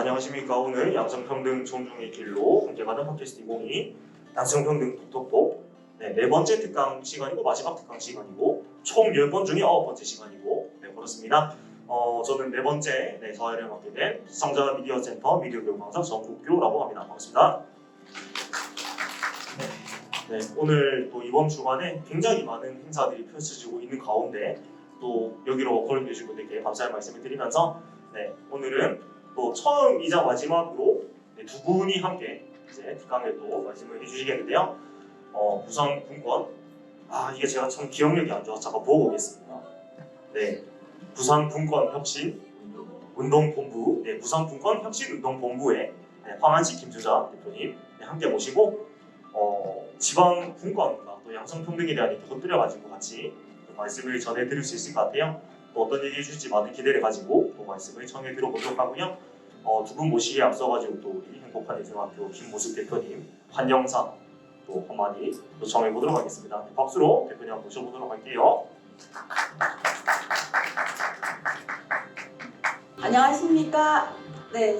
안녕하십니까. 오늘 양성평등 존중의 길로 함께가는 팟캐스트 2022 양성평등 톡톡톡 네 번째 특강 시간이고 마지막 특강 시간이고 총 10번 중에 9번째 시간이고 그렇습니다. 저는 네 번째 사회를 맡게 된 성자 미디어 센터 미디어 교육 강사 정국규라고 합니다. 반갑습니다. 오늘 또 이번 주간에 굉장히 많은 행사들이 펼쳐지고 있는 가운데 또 여기로 거론해 주신 분들께 감사의 말씀을 드리면서 오늘은 또 처음이자 마지막으로 두 분이 함께 이제 특강에 또 말씀을 해주시겠는데요. 부산분권 이게 제가 참 기억력이 안 좋아서 잠깐 보고 오겠습니다. 부산분권혁신운동본부 부산분권혁신운동본부의 황한식 김수자 대표님 함께 모시고 지방분권과 또 양성평등에 대한 이렇게 곁들여가지고 같이 말씀을 전해드릴 수 있을 것 같아요. 또 어떤 얘기 해주실지 많은 기대를 가지고 또 말씀을 청해 들어보도록 하고요. 두 분 모시기에 앞서가지고 또 우리 행복한 예술학교 김모숙 대표님 환영사 또 한마디 또 정해보도록 하겠습니다. 박수로 대표님 한번 모셔보도록 할게요. 안녕하십니까.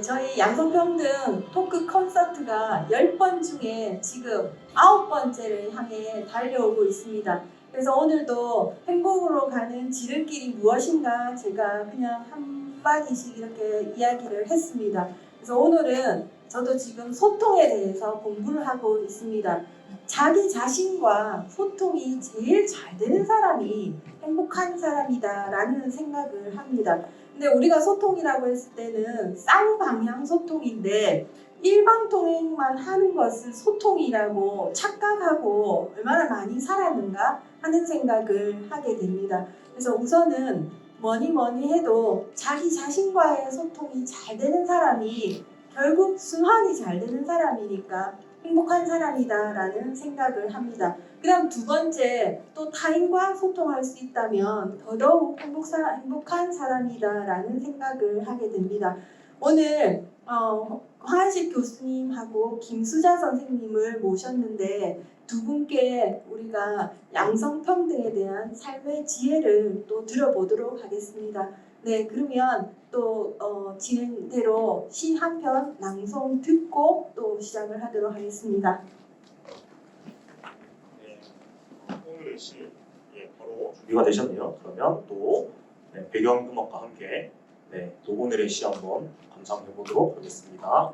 저희 양성평등 토크 콘서트가 10번 중에 지금 9번째를 향해 달려오고 있습니다. 그래서 오늘도 행복으로 가는 지름길이 무엇인가 제가 그냥 한마디씩 이렇게 이야기를 했습니다. 그래서 오늘은 저도 지금 소통에 대해서 공부를 하고 있습니다. 자기 자신과 소통이 제일 잘 되는 사람이 행복한 사람이다 라는 생각을 합니다. 근데 우리가 소통이라고 했을 때는 쌍방향 소통인데 일방통행만 하는 것을 소통이라고 착각하고 얼마나 많이 살았는가 하는 생각을 하게 됩니다. 그래서 우선은 뭐니 해도 자기 자신과의 소통이 잘 되는 사람이 결국 순환이 잘 되는 사람이니까 행복한 사람이다 라는 생각을 합니다. 그 다음 두 번째, 또 타인과 소통할 수 있다면 더더욱 행복한 사람이다 라는 생각을 하게 됩니다. 오늘 황한식 교수님하고 김수자 선생님을 모셨는데 두 분께 우리가 양성평등에 대한 삶의 지혜를 또 들어보도록 하겠습니다. 그러면 또 진행대로 시 한 편 낭송 듣고 또 시작을 하도록 하겠습니다. 오늘의 시 바로 준비가 되셨네요. 그러면 또 배경음악과 함께 또 오늘의 시 한번 감상해 보도록 하겠습니다.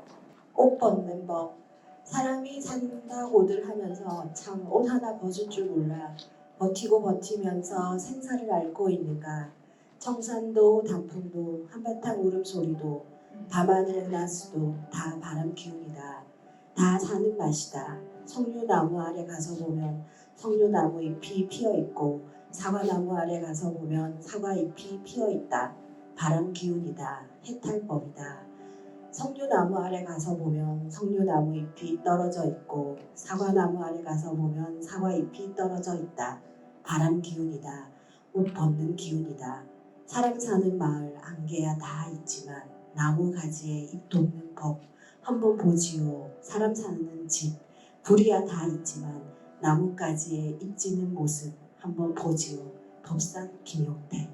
옷 벗는 법. 사람이 산다고들 하면서 참 옷 하나 벗을 줄 몰라 버티고 버티면서 생사를 앓고 있는가. 청산도 단풍도 한바탕 울음소리도 밤하늘 은하수도 다 바람 기운이다. 다 사는 맛이다. 석류나무 아래 가서 보면 석류나무 잎이 피어있고 사과나무 아래 가서 보면 사과잎이 피어있다. 바람 기운이다. 해탈법이다. 석류나무 아래 가서 보면 석류나무 잎이 떨어져 있고 사과나무 아래 가서 보면 사과잎이 떨어져 있다. 바람 기운이다. 옷 벗는 기운이다. 사람 사는 마을 안개야 다 있지만 나무 가지에 잎 돋는 법 한번 보지요. 사람 사는 집 불이야 다 있지만 나뭇가지에 잎 지는 모습 한번 보지요. 법상 김용태.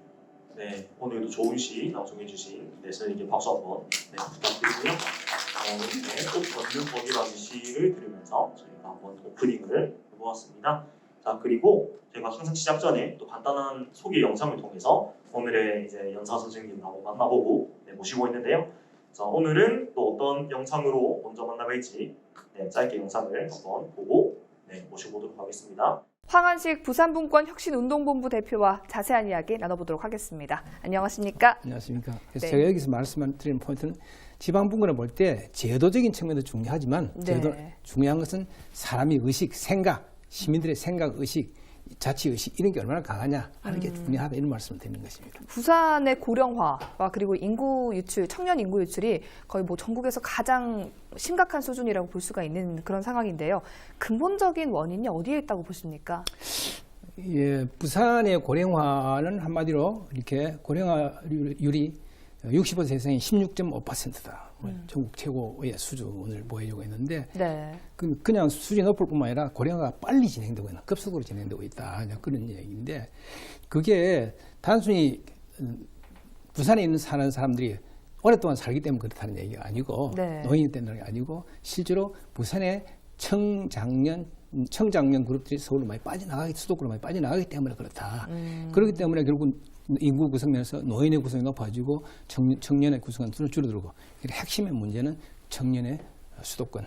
오늘도 좋은 시 낭송해 주신 선생님께 박수 한번 부탁드리고요. 옷 벗는 법이라는 시를 들으면서 저희가 한번 오프닝을 해보았습니다. 자, 그리고 제가 항상 시작 전에 또 간단한 소개 영상을 통해서 오늘의 이제 연사 선생님 한번 만나보고 모시고 있는데요. 그래서 오늘은 또 어떤 영상으로 먼저 만나뵐지 짧게 영상을 한번 보고 모셔보도록 하겠습니다. 황한식 부산분권혁신운동본부 대표와 자세한 이야기 나눠보도록 하겠습니다. 안녕하십니까? 안녕하십니까? 그래서 제가 여기서 말씀드리는 포인트는 지방분권을 볼 때 제도적인 측면도 중요하지만 중요한 것은 사람의 의식, 생각, 시민들의 생각, 의식, 자치의식 이런 게 얼마나 강하냐 하는 게 중요하다 이런 말씀을 드리는 것입니다. 부산의 고령화와 그리고 인구 유출, 청년 인구 유출이 거의 전국에서 가장 심각한 수준이라고 볼 수가 있는 그런 상황인데요. 근본적인 원인이 어디에 있다고 보십니까? 부산의 고령화는 한마디로 이렇게 고령화율이 65세 이상이 16.5%다. 전국 최고의 수준을 보이려고 했는데 그냥 수준이 높을 뿐만 아니라 고령화가 빨리 진행되고 있는 급속으로 진행되고 있다 그런 얘기인데 그게 단순히 부산에 사는 사람들이 오랫동안 살기 때문에 그렇다는 얘기가 아니고 네. 노인이 된다는 게 아니고 실제로 부산의 청장년 그룹들이 서울로 많이 빠져나가기 수도권으로 많이 빠져나가기 때문에 그렇다. 그렇기 때문에 결국 인구 구성면에서 노인의 구성이 높아지고 청년의 구성은 줄어들고 핵심의 문제는 청년의 수도권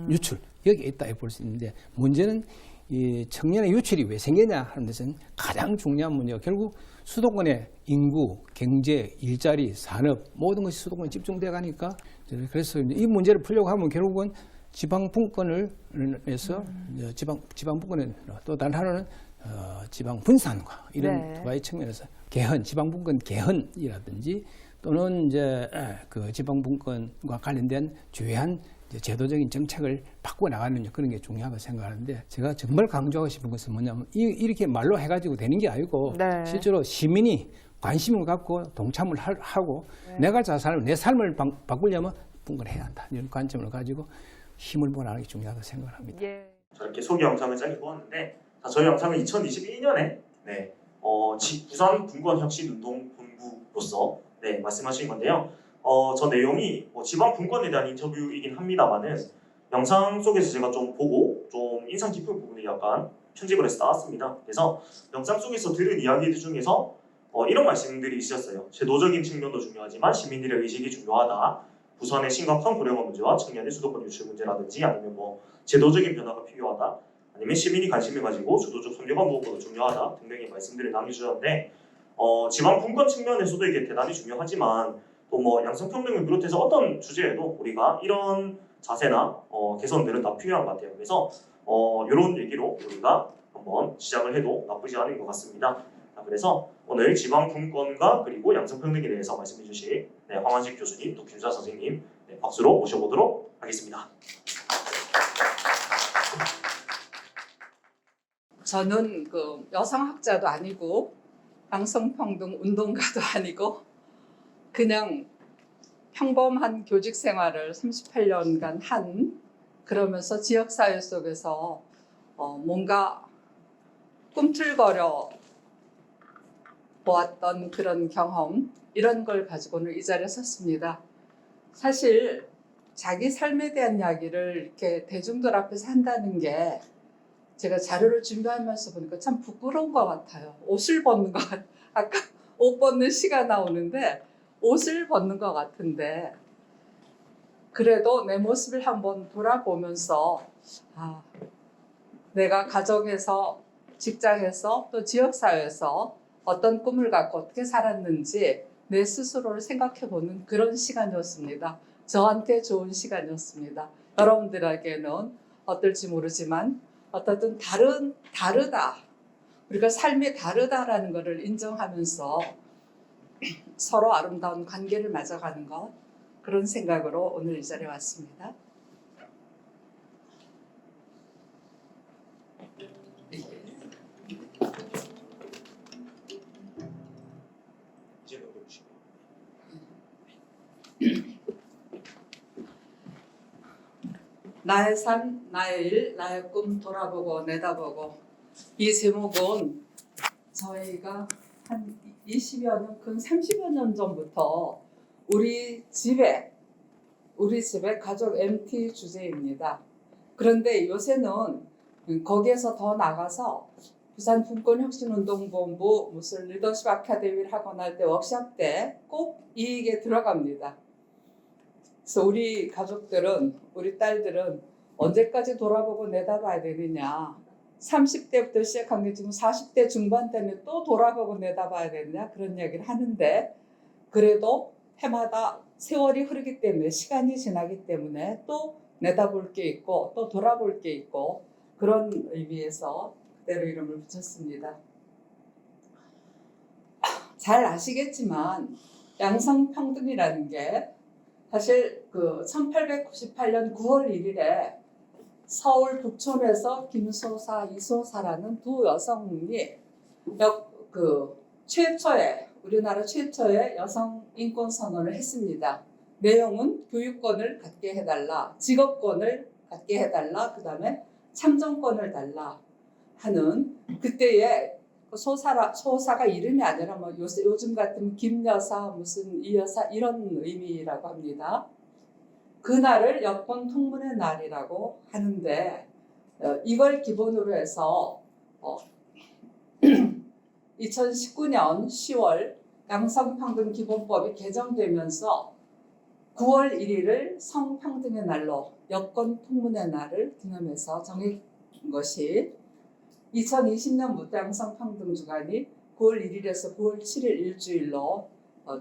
유출 여기에 있다 볼 수 있는데 문제는 이 청년의 유출이 왜 생기냐 하는 데서는 가장 중요한 문제가 결국 수도권의 인구, 경제, 일자리, 산업 모든 것이 수도권에 집중돼 가니까 그래서 이 문제를 풀려고 하면 결국은 지방 분권을 해서 지방 분권에 또 다른 하나는 지방 분산과 이런 네. 두 가지 측면에서 개헌, 지방 분권 개헌이라든지 또는 이제 그 지방 분권과 관련된 주요한 이제 제도적인 정책을 바꿔 나가는 그런 게 중요하다고 생각하는데 제가 정말 강조하고 싶은 것은 뭐냐면 이렇게 말로 해가지고 되는 게 아니고 네. 실제로 시민이 관심을 갖고 동참을 하고 내가 내 삶을 바꾸려면 분권해야 한다 이런 관점을 가지고 힘을 모아나가는 게 중요하다고 생각합니다. 예. 저렇게 소개 영상을 짧게 보았는데 저희 영상은 2021년에 부산 분권혁신운동본부로서 말씀하신 건데요. 저 내용이 지방 분권에 대한 인터뷰이긴 합니다만은 영상 속에서 제가 좀 보고 좀 인상 깊은 부분을 약간 편집을 해서 나왔습니다. 그래서 영상 속에서 들은 이야기들 중에서 이런 말씀들이 있었어요. 제도적인 측면도 중요하지만 시민들의 의식이 중요하다. 부산의 심각한 고령화 문제와 청년의 수도권 유출 문제라든지 아니면 뭐 제도적인 변화가 필요하다. 아니면 시민이 관심을 가지고 주도적 선교가 무엇보다 중요하다 등등의 말씀들을 남겨주셨는데 지방 분권 측면에서도 이게 대단히 중요하지만 또 뭐 양성평등을 비롯해서 어떤 주제에도 우리가 이런 자세나 개선들은 다 필요한 것 같아요. 그래서 이런 얘기로 우리가 한번 시작을 해도 나쁘지 않은 것 같습니다. 그래서 오늘 지방 분권과 그리고 양성평등에 대해서 말씀해 주실 황환식 교수님 또 김수아 선생님 박수로 모셔보도록 하겠습니다. 저는 그 여성학자도 아니고 양성평등 운동가도 아니고 그냥 평범한 교직 생활을 38년간 그러면서 지역사회 속에서 뭔가 꿈틀거려 보았던 그런 경험 이런 걸 가지고는 이 자리에 섰습니다. 사실 자기 삶에 대한 이야기를 이렇게 대중들 앞에서 한다는 게 제가 자료를 준비하면서 보니까 참 부끄러운 것 같아요. 옷을 벗는 것 같아요. 아까 옷 벗는 시가 나오는데 옷을 벗는 것 같은데 그래도 내 모습을 한번 돌아보면서 내가 가정에서 직장에서 또 지역사회에서 어떤 꿈을 갖고 어떻게 살았는지 내 스스로를 생각해보는 그런 시간이었습니다. 저한테 좋은 시간이었습니다. 여러분들에게는 어떨지 모르지만 어떻든 다르다. 우리가 삶이 다르다라는 것을 인정하면서 서로 아름다운 관계를 맺어가는 것 그런 생각으로 오늘 이 자리에 왔습니다. 이제 넘겨주시고. 나의 삶, 나의 일, 나의 꿈 돌아보고 내다보고 이 제목은 저희가 한 20여 년, 근 30여 년 전부터 우리 집에 가족 MT 주제입니다. 그런데 요새는 거기에서 더 나가서 부산 분권혁신운동본부 무슨 리더십 아카데미를 하거나 할 때 워크숍 때 꼭 이 얘기에 들어갑니다. 그래서 우리 가족들은 우리 딸들은 언제까지 돌아보고 내다봐야 되느냐 30대부터 시작한 게 지금 40대 중반 때문에 또 돌아보고 내다봐야 되느냐 그런 얘기를 하는데 그래도 해마다 세월이 흐르기 때문에 시간이 지나기 때문에 또 내다볼 게 있고 또 돌아볼 게 있고 그런 의미에서 그대로 이름을 붙였습니다. 잘 아시겠지만 양성평등이라는 게 사실 그 1898년 9월 1일에 서울 북촌에서 김소사, 이소사라는 두 여성이 우리나라 최초의 여성 인권 선언을 했습니다. 내용은 교육권을 갖게 해달라, 직업권을 갖게 해달라, 그 다음에 참정권을 달라 하는 그때의 소사가 이름이 아니라 뭐 요즘 같은 김여사 무슨 이여사 이런 의미라고 합니다. 그날을 여권 통문의 날이라고 하는데 이걸 기본으로 해서 2019년 10월 양성평등기본법이 개정되면서 9월 1일을 성평등의 날로 여권 통문의 날을 기념해서 정한 것이 2020년부터 양성평등 주간이 9월 1일에서 9월 7일 일주일로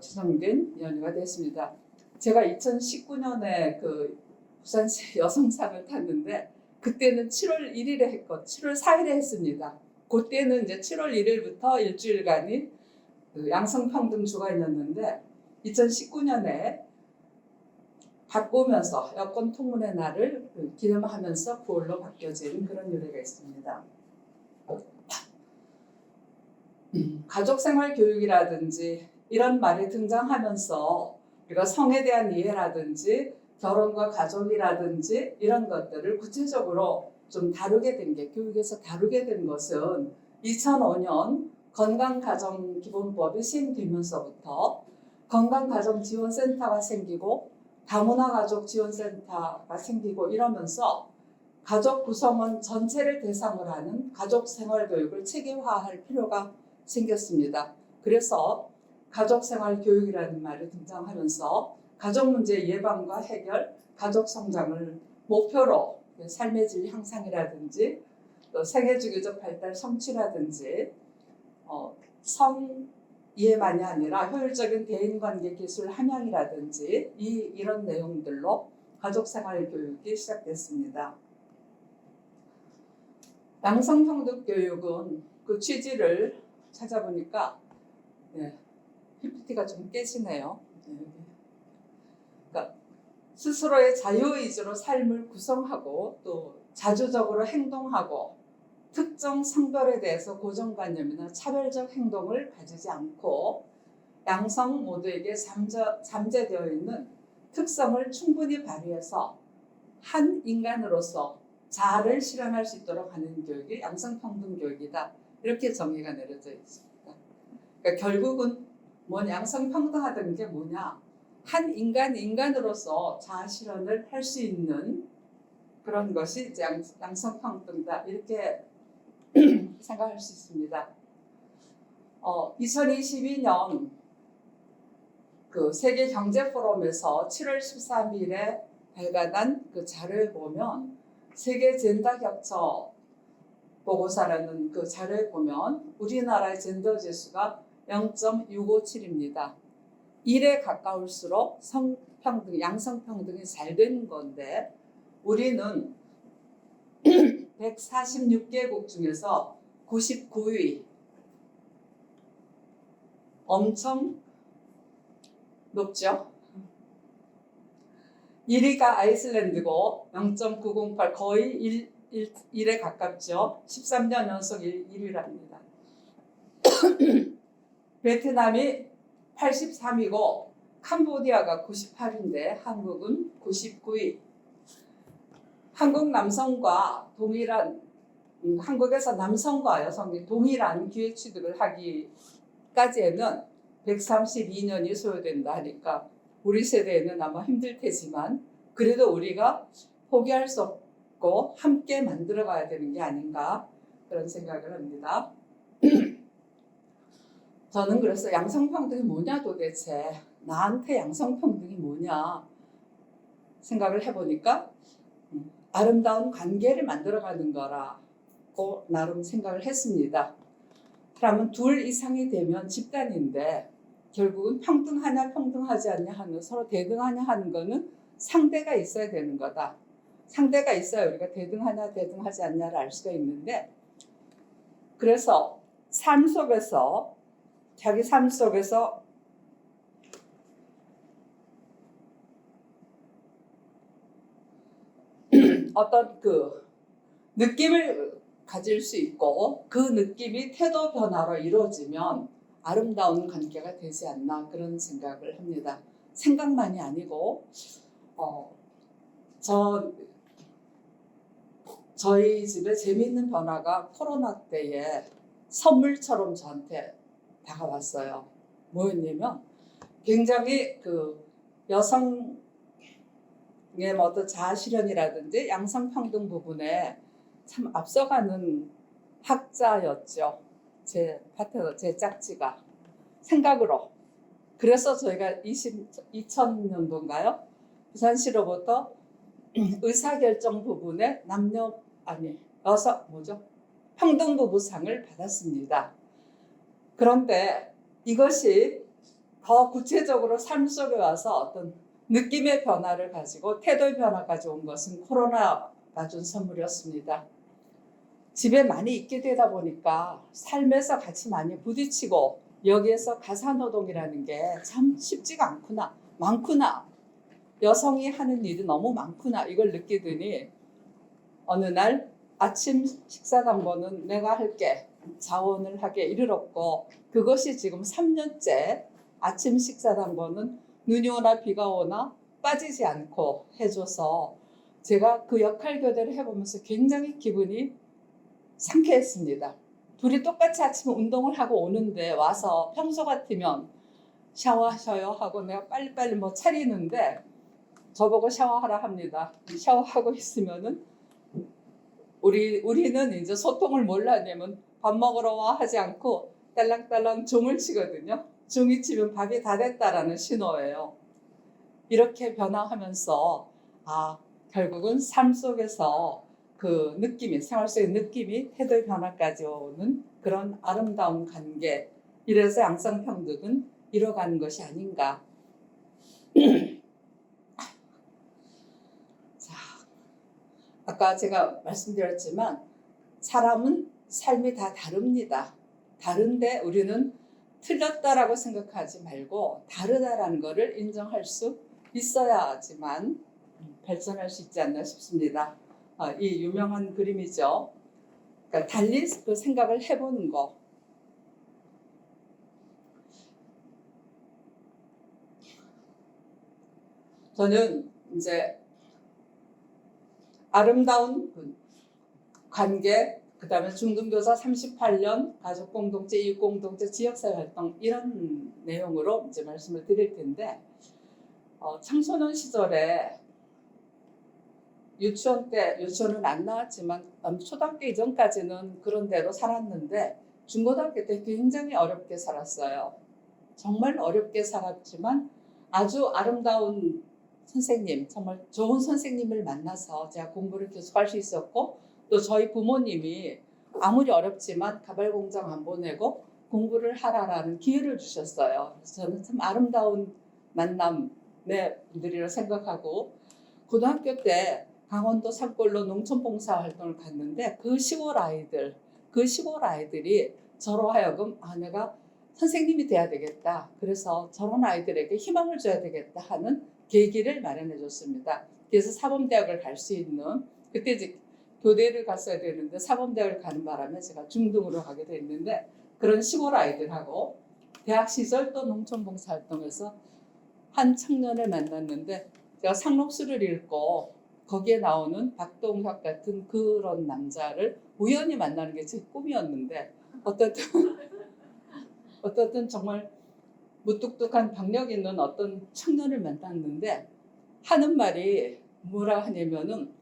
지정된 연휴가 됐습니다. 제가 2019년에 그 부산시 여성상을 탔는데 그때는 7월 1일에 했고 7월 4일에 했습니다. 그때는 이제 7월 1일부터 일주일간이 그 양성평등 주간이었는데 2019년에 바꾸면서 여권 통문의 날을 기념하면서 9월로 바뀌어진 그런 유래가 있습니다. 가족생활 교육이라든지 이런 말이 등장하면서 우리가 성에 대한 이해라든지 결혼과 가족이라든지 이런 것들을 구체적으로 좀 다루게 된 게 교육에서 다루게 된 것은 2005년 건강가정기본법이 시행되면서부터 건강가정지원센터가 생기고 다문화가족지원센터가 생기고 이러면서 가족 구성원 전체를 대상으로 하는 가족생활교육을 체계화할 필요가 생겼습니다. 그래서 가족생활교육이라는 말이 등장하면서 가족문제 예방과 해결, 가족성장을 목표로 삶의 질 향상이라든지 또 생애주기적 발달 성취라든지 성이해만이 아니라 효율적인 대인관계 기술 함양이라든지 이런 내용들로 가족생활교육이 시작됐습니다. 양성평등 교육은 그 취지를 찾아보니까 PPT가 좀 깨지네요. 그러니까 스스로의 자유의지로 삶을 구성하고 또 자주적으로 행동하고 특정 성별에 대해서 고정관념이나 차별적 행동을 가지지 않고 양성 모두에게 잠재되어 있는 특성을 충분히 발휘해서 한 인간으로서 자아를 실현할 수 있도록 하는 교육이 양성평등 교육이다. 이렇게 정의가 내려져 있습니다. 그러니까 결국은 양성평등하다는 게 뭐냐? 한 인간으로서 자아 실현을 할 수 있는 그런 것이 이제 양성평등이다. 이렇게 생각할 수 있습니다. 2022년 그 세계 경제 포럼에서 7월 13일에 발간한 그 자료에 보면 세계 젠더 격차 보고서라는 그 자료에 보면 우리나라의 젠더 지수가 0.657입니다. 1에 가까울수록 성평등, 양성평등이 잘 되는 건데 우리는 146개국 중에서 99위, 엄청 높죠? 1위가 아이슬란드고 0.908, 거의 1에 가깝죠. 13년 연속 1위랍니다. 베트남이 83위고 캄보디아가 98위인데 한국은 99위. 한국 남성과 동일한 한국에서 남성과 여성이 동일한 기회 취득을 하기까지에는 132년이 소요된다 하니까 우리 세대에는 아마 힘들 테지만 그래도 우리가 포기할 수 없고 함께 만들어가야 되는 게 아닌가 그런 생각을 합니다. 저는 그래서 양성평등이 뭐냐 도대체 나한테 양성평등이 뭐냐 생각을 해보니까 아름다운 관계를 만들어가는 거라고 나름 생각을 했습니다. 그러면 둘 이상이 되면 집단인데 결국은 평등하냐 평등하지 않냐 하는 서로 대등하냐 하는 거는 상대가 있어야 되는 거다. 상대가 있어야 우리가 대등하냐 대등하지 않냐를 알 수가 있는데 그래서 삶 속에서 자기 삶 속에서 어떤 그 느낌을 가질 수 있고 그 느낌이 태도 변화로 이루어지면 아름다운 관계가 되지 않나 그런 생각을 합니다. 생각만이 아니고 저희 집에 재미있는 변화가 코로나 때에 선물처럼 저한테 다가왔어요. 뭐였냐면 굉장히 그 여성의 뭐 어떤 자아실현이라든지 양성평등 부분에 참 앞서가는 학자였죠. 제 파트너, 제 짝지가 생각으로. 그래서 저희가 2000년도인가요? 부산시로부터 의사결정 부분에 평등부부상을 받았습니다. 그런데 이것이 더 구체적으로 삶 속에 와서 어떤 느낌의 변화를 가지고 태도의 변화까지 온 것은 코로나가 준 선물이었습니다. 집에 많이 있게 되다 보니까 삶에서 같이 많이 부딪히고 여기에서 가사노동이라는 게 참 쉽지가 않구나, 많구나. 여성이 하는 일이 너무 많구나 이걸 느끼더니 어느 날 아침 식사당번은 내가 할게 자원을 하게 이르렀고 그것이 지금 3년째 아침 식사당번은 눈이 오나 비가 오나 빠지지 않고 해줘서 제가 그 역할 교대를 해보면서 굉장히 기분이 상쾌했습니다. 둘이 똑같이 아침에 운동을 하고 오는데 와서 평소 같으면 샤워하셔요 하고 내가 빨리빨리 뭐 차리는데 저보고 샤워하라 합니다. 샤워하고 있으면은 우리는 이제 소통을 뭘 하냐면 밥 먹으러 와 하지 않고 딸랑딸랑 종을 치거든요. 종이 치면 밥이 다 됐다라는 신호예요. 이렇게 변화하면서 결국은 삶 속에서 그 느낌이, 생활 속의 느낌이 태도의 변화까지 오는 그런 아름다운 관계. 이래서 양성평등은 이뤄가는 것이 아닌가. 자, 아까 제가 말씀드렸지만 사람은 삶이 다 다릅니다. 다른데 우리는 틀렸다라고 생각하지 말고 다르다라는 것을 인정할 수 있어야지만 발전할 수 있지 않나 싶습니다. 이 유명한 그림이죠. 그러니까 달리 그 생각을 해보는 거. 저는 이제 아름다운 관계, 그 다음에 중등교사 38년, 가족공동체, 이웃공동체, 지역사회 활동 이런 내용으로 이제 말씀을 드릴 텐데 청소년 시절에 유치원 때, 유치원은 안 나왔지만 초등학교 이전까지는 그런 대로 살았는데 중고등학교 때 굉장히 어렵게 살았어요. 정말 어렵게 살았지만 아주 아름다운 선생님, 정말 좋은 선생님을 만나서 제가 공부를 계속할 수 있었고 또 저희 부모님이 아무리 어렵지만 가발공장 안 보내고 공부를 하라라는 기회를 주셨어요. 그래서 저는 참 아름다운 만남의 분들이라고 생각하고 고등학교 때 강원도 산골로 농촌봉사 활동을 갔는데 그 시골 아이들이 저로 하여금 내가 선생님이 돼야 되겠다. 그래서 저런 아이들에게 희망을 줘야 되겠다 하는 계기를 마련해 줬습니다. 그래서 사범대학을 갈 수 있는 그때 이제 교대를 갔어야 되는데 사범대학을 가는 바람에 제가 중등으로 가게 됐는데 그런 시골 아이들하고 대학 시절 또 농촌봉사 활동에서 한 청년을 만났는데 제가 상록수를 읽고 거기에 나오는 박동혁 같은 그런 남자를 우연히 만나는 게 제 꿈이었는데 어떻든 정말 무뚝뚝한 박력 있는 어떤 청년을 만났는데 하는 말이 뭐라 하냐면은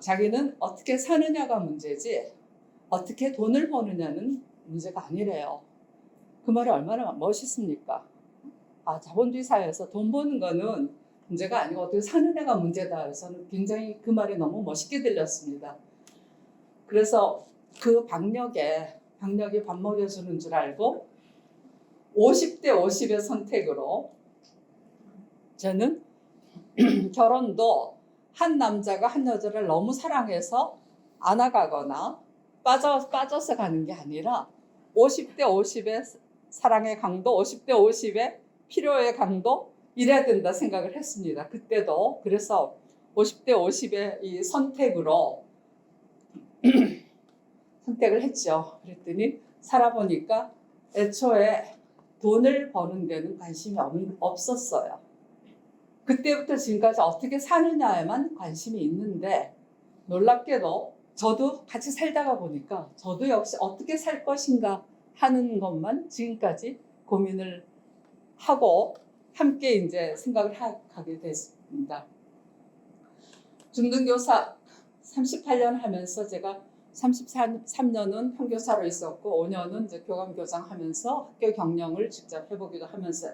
자기는 어떻게 사느냐가 문제지 어떻게 돈을 버느냐는 문제가 아니래요. 그 말이 얼마나 멋있습니까? 자본주의 사회에서 돈 버는 거는 문제가 아니고 어떻게 사느냐가 문제다. 그래서 굉장히 그 말이 너무 멋있게 들렸습니다. 그래서 그 박력이 밥 먹여주는 줄 알고 50대 50의 선택으로 저는 결혼도 한 남자가 한 여자를 너무 사랑해서 안아가거나 빠져서 가는 게 아니라 50대 50의 사랑의 강도, 50대 50의 필요의 강도 이래야 된다 생각을 했습니다. 그때도. 그래서 50대 50의 이 선택으로 선택을 했죠. 그랬더니 살아보니까 애초에 돈을 버는 데는 관심이 없었어요. 그때부터 지금까지 어떻게 사느냐에만 관심이 있는데 놀랍게도 저도 같이 살다가 보니까 저도 역시 어떻게 살 것인가 하는 것만 지금까지 고민을 하고 함께 이제 생각을 하게 됐습니다. 중등교사 38년 하면서 제가 33년은 평교사로 있었고 5년은 이제 교감교장 하면서 학교 경영을 직접 해보기도 하면서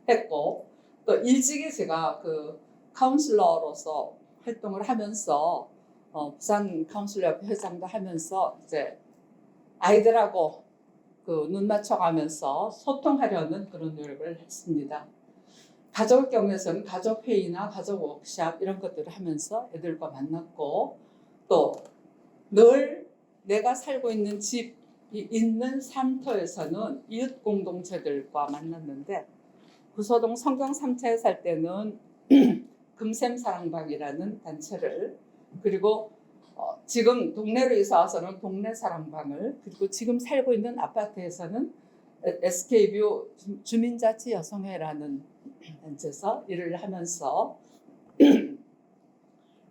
했고 또 일찍이 제가 그 카운슬러로서 활동을 하면서 부산 카운슬러 회장도 하면서 이제 아이들하고 그 눈 맞춰가면서 소통하려는 그런 노력을 했습니다. 가족 경우에서는 가족 회의나 가족 워크샵 이런 것들을 하면서 애들과 만났고 또 늘 내가 살고 있는 집이 있는 산터에서는 이웃 공동체들과 만났는데 구소동 성경 3차에 살 때는 금샘사랑방이라는 단체를 그리고 지금 동네로 이사 와서는 동네 사랑방을 그리고 지금 살고 있는 아파트에서는 SK뷰 주민자치 여성회라는 단체에서 일을 하면서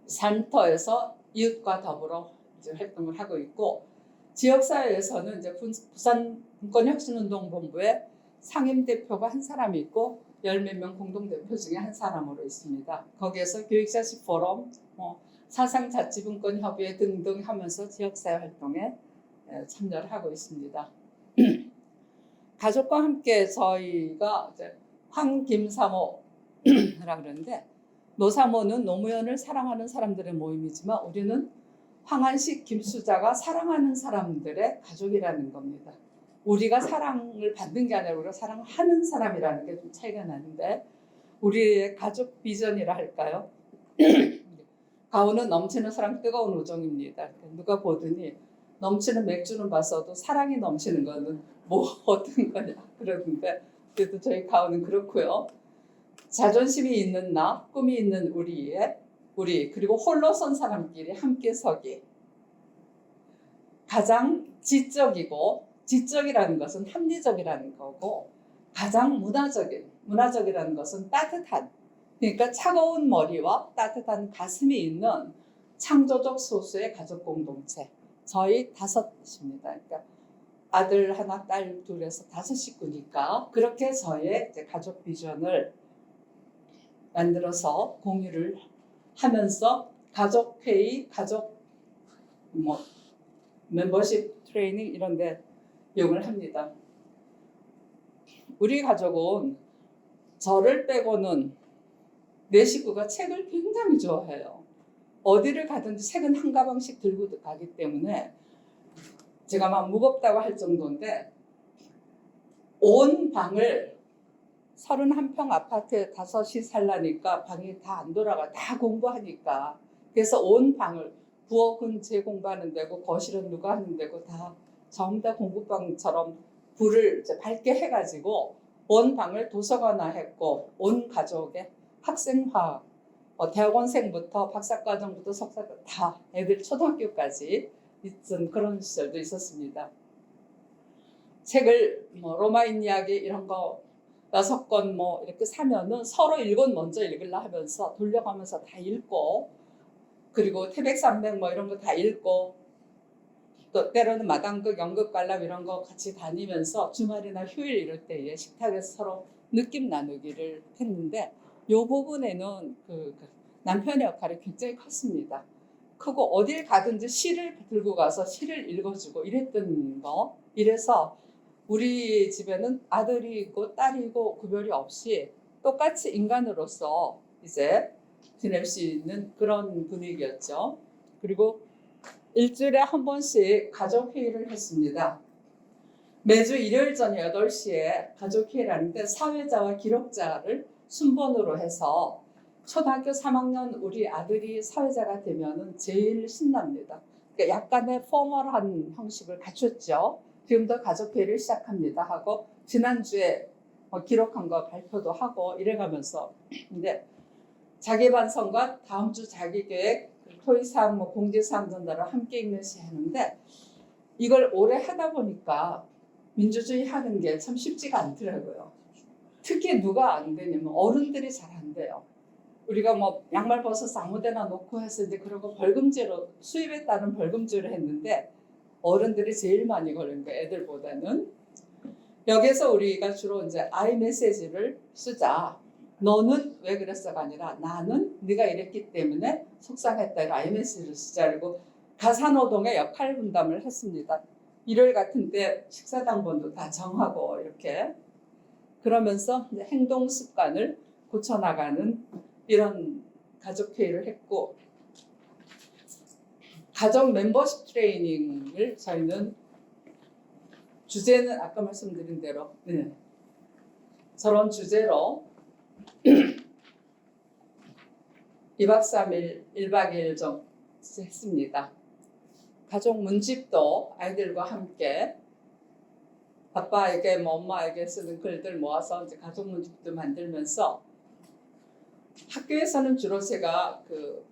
산터에서 이웃과 더불어 이제 활동을 하고 있고 지역사회에서는 이제 부산 분권혁신운동본부에 상임대표가 한 사람이 있고 10몇 명 공동대표 중에 한 사람으로 있습니다. 거기에서 교육자식 포럼, 사상자치분권협의회 등등 하면서 지역사회 활동에 참여를 하고 있습니다. 가족과 함께 저희가 이제 황김사모라 그러는데 노사모는 노무현을 사랑하는 사람들의 모임이지만 우리는 황한식, 김수자가 사랑하는 사람들의 가족이라는 겁니다. 우리가 사랑을 받는 게 아니라 우리가 사랑하는 사람이라는 게 좀 차이가 나는데 우리의 가족 비전이라 할까요? 가오는 넘치는 사랑 뜨거운 우정입니다. 누가 보더니 넘치는 맥주는 봤어도 사랑이 넘치는 거는 뭐 어떤 거냐 그러는데 그래도 저희 가오는 그렇고요. 자존심이 있는 나, 꿈이 있는 우리 그리고 홀로 선 사람끼리 함께 서기. 가장 지적이라는 것은 합리적이라는 거고 가장 문화적이라는 것은 따뜻한 그러니까 차가운 머리와 따뜻한 가슴이 있는 창조적 소수의 가족 공동체 저희 5입니다. 그러니까 아들 하나, 딸 둘에서 5 식구니까 그렇게 저의 이제 가족 비전을 만들어서 공유를 하면서 가족 회의, 가족 멤버십 트레이닝 이런 데 이용을 합니다. 우리 가족은 저를 빼고는 4 식구가 책을 굉장히 좋아해요. 어디를 가든지 책은 한 가방씩 들고 가기 때문에 제가 막 무겁다고 할 정도인데 온 방을 31평 아파트에 5이 살라니까 방이 다 안 돌아가 다 공부하니까 그래서 온 방을 부엌은 제 공부하는 데고 거실은 누가 하는 데고 다 전부 다 공부방처럼 불을 이제 밝게 해가지고 온 방을 도서관화했고 온 가족의 학생화 대학원생부터 박사과정부터 석사까지 다 애들 초등학교까지 있던 그런 시절도 있었습니다. 책을 로마인 이야기 이런 거 6권 이렇게 사면은 서로 1권 먼저 읽으려 하면서 돌려가면서 다 읽고 그리고 태백산맥 이런 거 다 읽고 또 때로는 마당극, 연극관람 이런 거 같이 다니면서 주말이나 휴일 이럴 때에 식탁에서 서로 느낌 나누기를 했는데 이 부분에는 그 남편의 역할이 굉장히 컸습니다. 크고 어딜 가든지 시를 들고 가서 시를 읽어주고 이랬던 거 이래서 우리 집에는 아들이 있고 딸이 있고 구별이 없이 똑같이 인간으로서 이제 지낼 수 있는 그런 분위기였죠. 그리고 일주일에 한 번씩 가족회의를 했습니다. 매주 일요일 저녁 8시에 가족회의를 하는데 사회자와 기록자를 순번으로 해서 초등학교 3학년 우리 아들이 사회자가 되면은 제일 신납니다. 그러니까 약간의 포멀한 형식을 갖췄죠. 지금도 가족회의를 시작합니다 하고 지난주에 기록한 거 발표도 하고 이래가면서 근데 자기 반성과 다음 주 자기 계획 토의사항 공지사항 전달을 함께 읽는 시 하는데 이걸 오래 하다 보니까 민주주의 하는 게 참 쉽지가 않더라고요. 특히 누가 안 되냐면 어른들이 잘 안 돼요. 우리가 뭐 양말 벗어서 아무데나 놓고 해서 이제 그러고 벌금제로 수입에 따른 벌금제로 했는데 어른들이 제일 많이 걸린 거예요. 애들보다는. 여기서 우리가 주로 이제 I 메시지를 쓰자. 너는 왜 그랬어가 아니라 나는 네가 이랬기 때문에 속상했다. 이런 I 메시지를 쓰자. 그리고 가사노동의 역할 분담을 했습니다. 일요일 같은데 식사당번도 다 정하고 이렇게 그러면서 이제 행동 습관을 고쳐나가는 이런 가족회의를 했고 가족 멤버십 트레이닝을 저희는 주제는 아까 말씀드린 대로 저런 주제로 2박 3일 1박 2일 정도 했습니다. 가족 문집도 아이들과 함께 아빠에게 뭐 엄마에게 쓰는 글들 모아서 이제 가족 문집도 만들면서 학교에서는 주로 제가 그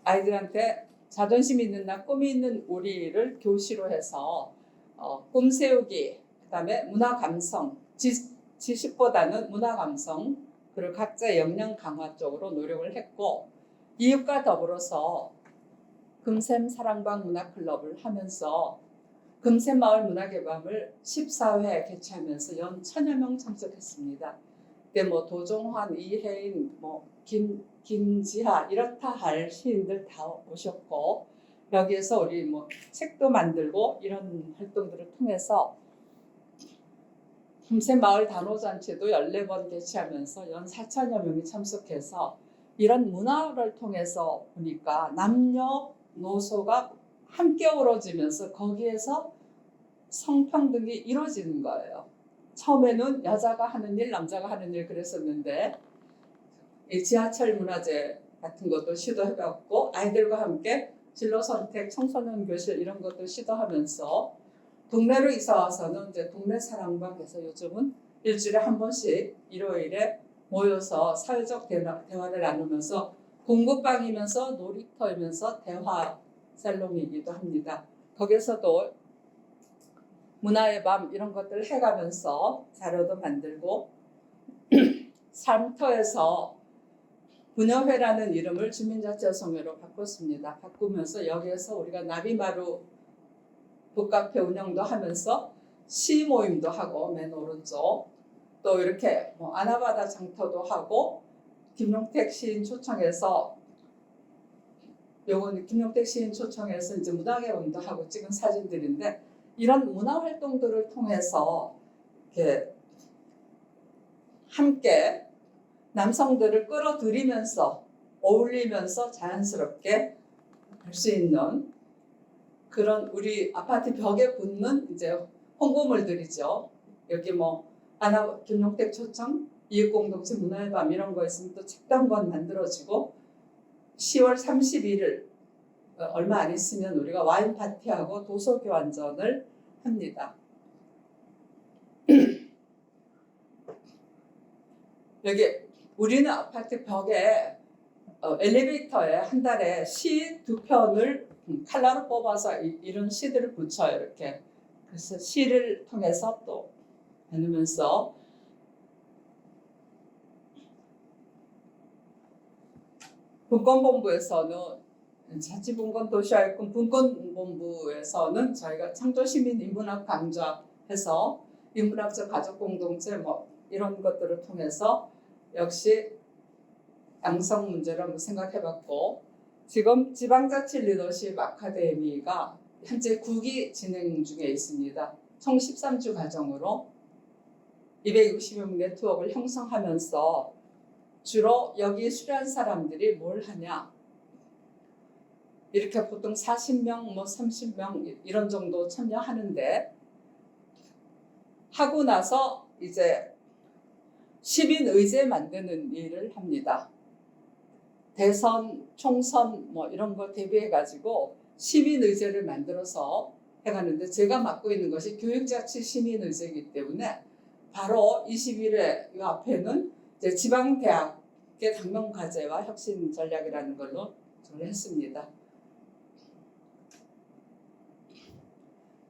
아이들한테 자존심 있는 나 꿈이 있는 우리를 교시로 해서 꿈 세우기, 그다음에 문화 감성, 지식보다는 문화 감성, 그리고 각자의 역량 강화 쪽으로 노력을 했고 이웃과 더불어서 금샘 사랑방 문화클럽을 하면서 금샘 마을 문화개방을 14회 개최하면서 연 1000여 명 참석했습니다. 그때 뭐 도종환, 이혜인, 뭐 김지하 이렇다 할 시인들 다 오셨고 여기에서 우리 뭐 책도 만들고 이런 활동들을 통해서 금샘 마을 단오잔치도 14번 개최하면서 연 4천여 명이 참석해서 이런 문화를 통해서 보니까 남녀노소가 함께 어우러지면서 거기에서 성평등이 이루어지는 거예요. 처음에는 여자가 하는 일, 남자가 하는 일 그랬었는데 이 지하철 문화제 같은 것도 시도해봤고 아이들과 함께 진로 선택, 청소년 교실 이런 것도 시도하면서 동네로 이사 와서는 이제 동네 사랑방에서 요즘은 일주일에 한 번씩 일요일에 모여서 사회적 대화를 나누면서 공부방이면서 놀이터이면서 대화 살롱이기도 합니다. 거기서도 문화의 밤 이런 것들을 해가면서 자료도 만들고 삶터에서 부녀회라는 이름을 주민자치성회로 바꿨습니다. 바꾸면서 여기에서 우리가 나비마루 북카페 운영도 하면서 시 모임도 하고 맨 오른쪽 또 이렇게 뭐 아나바다 장터도 하고 김용택 시인 초청해서 요건 김용택 시인 초청해서 이제 문화개방도 하고 찍은 사진들인데 이런 문화 활동들을 통해서 이렇게 함께 남성들을 끌어들이면서 어울리면서 자연스럽게 할 수 있는 그런 우리 아파트 벽에 붙는 이제 홍보물들이죠. 여기 뭐 김용택 초청, 이웃공동체 문화의 밤 이런 거 있으면 또 책도 한 권 만들어지고 10월 31일 얼마 안 있으면 우리가 와인 파티하고 도서 교환전을 합니다. 여기 우리는 아파트 벽에 엘리베이터에 한 달에 시 2편을 칼라로 뽑아서 이런 시들을 붙여요. 이렇게. 그래서 시를 통해서 또 나누면서 분권본부에서는 자치분권 도시화일꾼 분권본부에서는 저희가 창조시민 인문학 강좌해서 인문학적 가족공동체 뭐 이런 것들을 통해서 역시 양성 문제를 한번 생각해봤고 지금 지방자치 리더십 아카데미가 현재 9기 진행 중에 있습니다. 총 13주 과정으로 260여 명 네트워크를 형성하면서 주로 여기 수료한 사람들이 뭘 하냐 이렇게 보통 40명, 뭐 30명 이런 정도 참여하는데 하고 나서 이제 시민의제 만드는 일을 합니다. 대선, 총선 뭐 이런 거 대비해가지고 시민의제를 만들어서 해가는데 제가 맡고 있는 것이 교육자치 시민의제이기 때문에 바로 21회 이 앞에는 이제 지방대학의 당면과제와 혁신 전략이라는 걸로 저를 했습니다.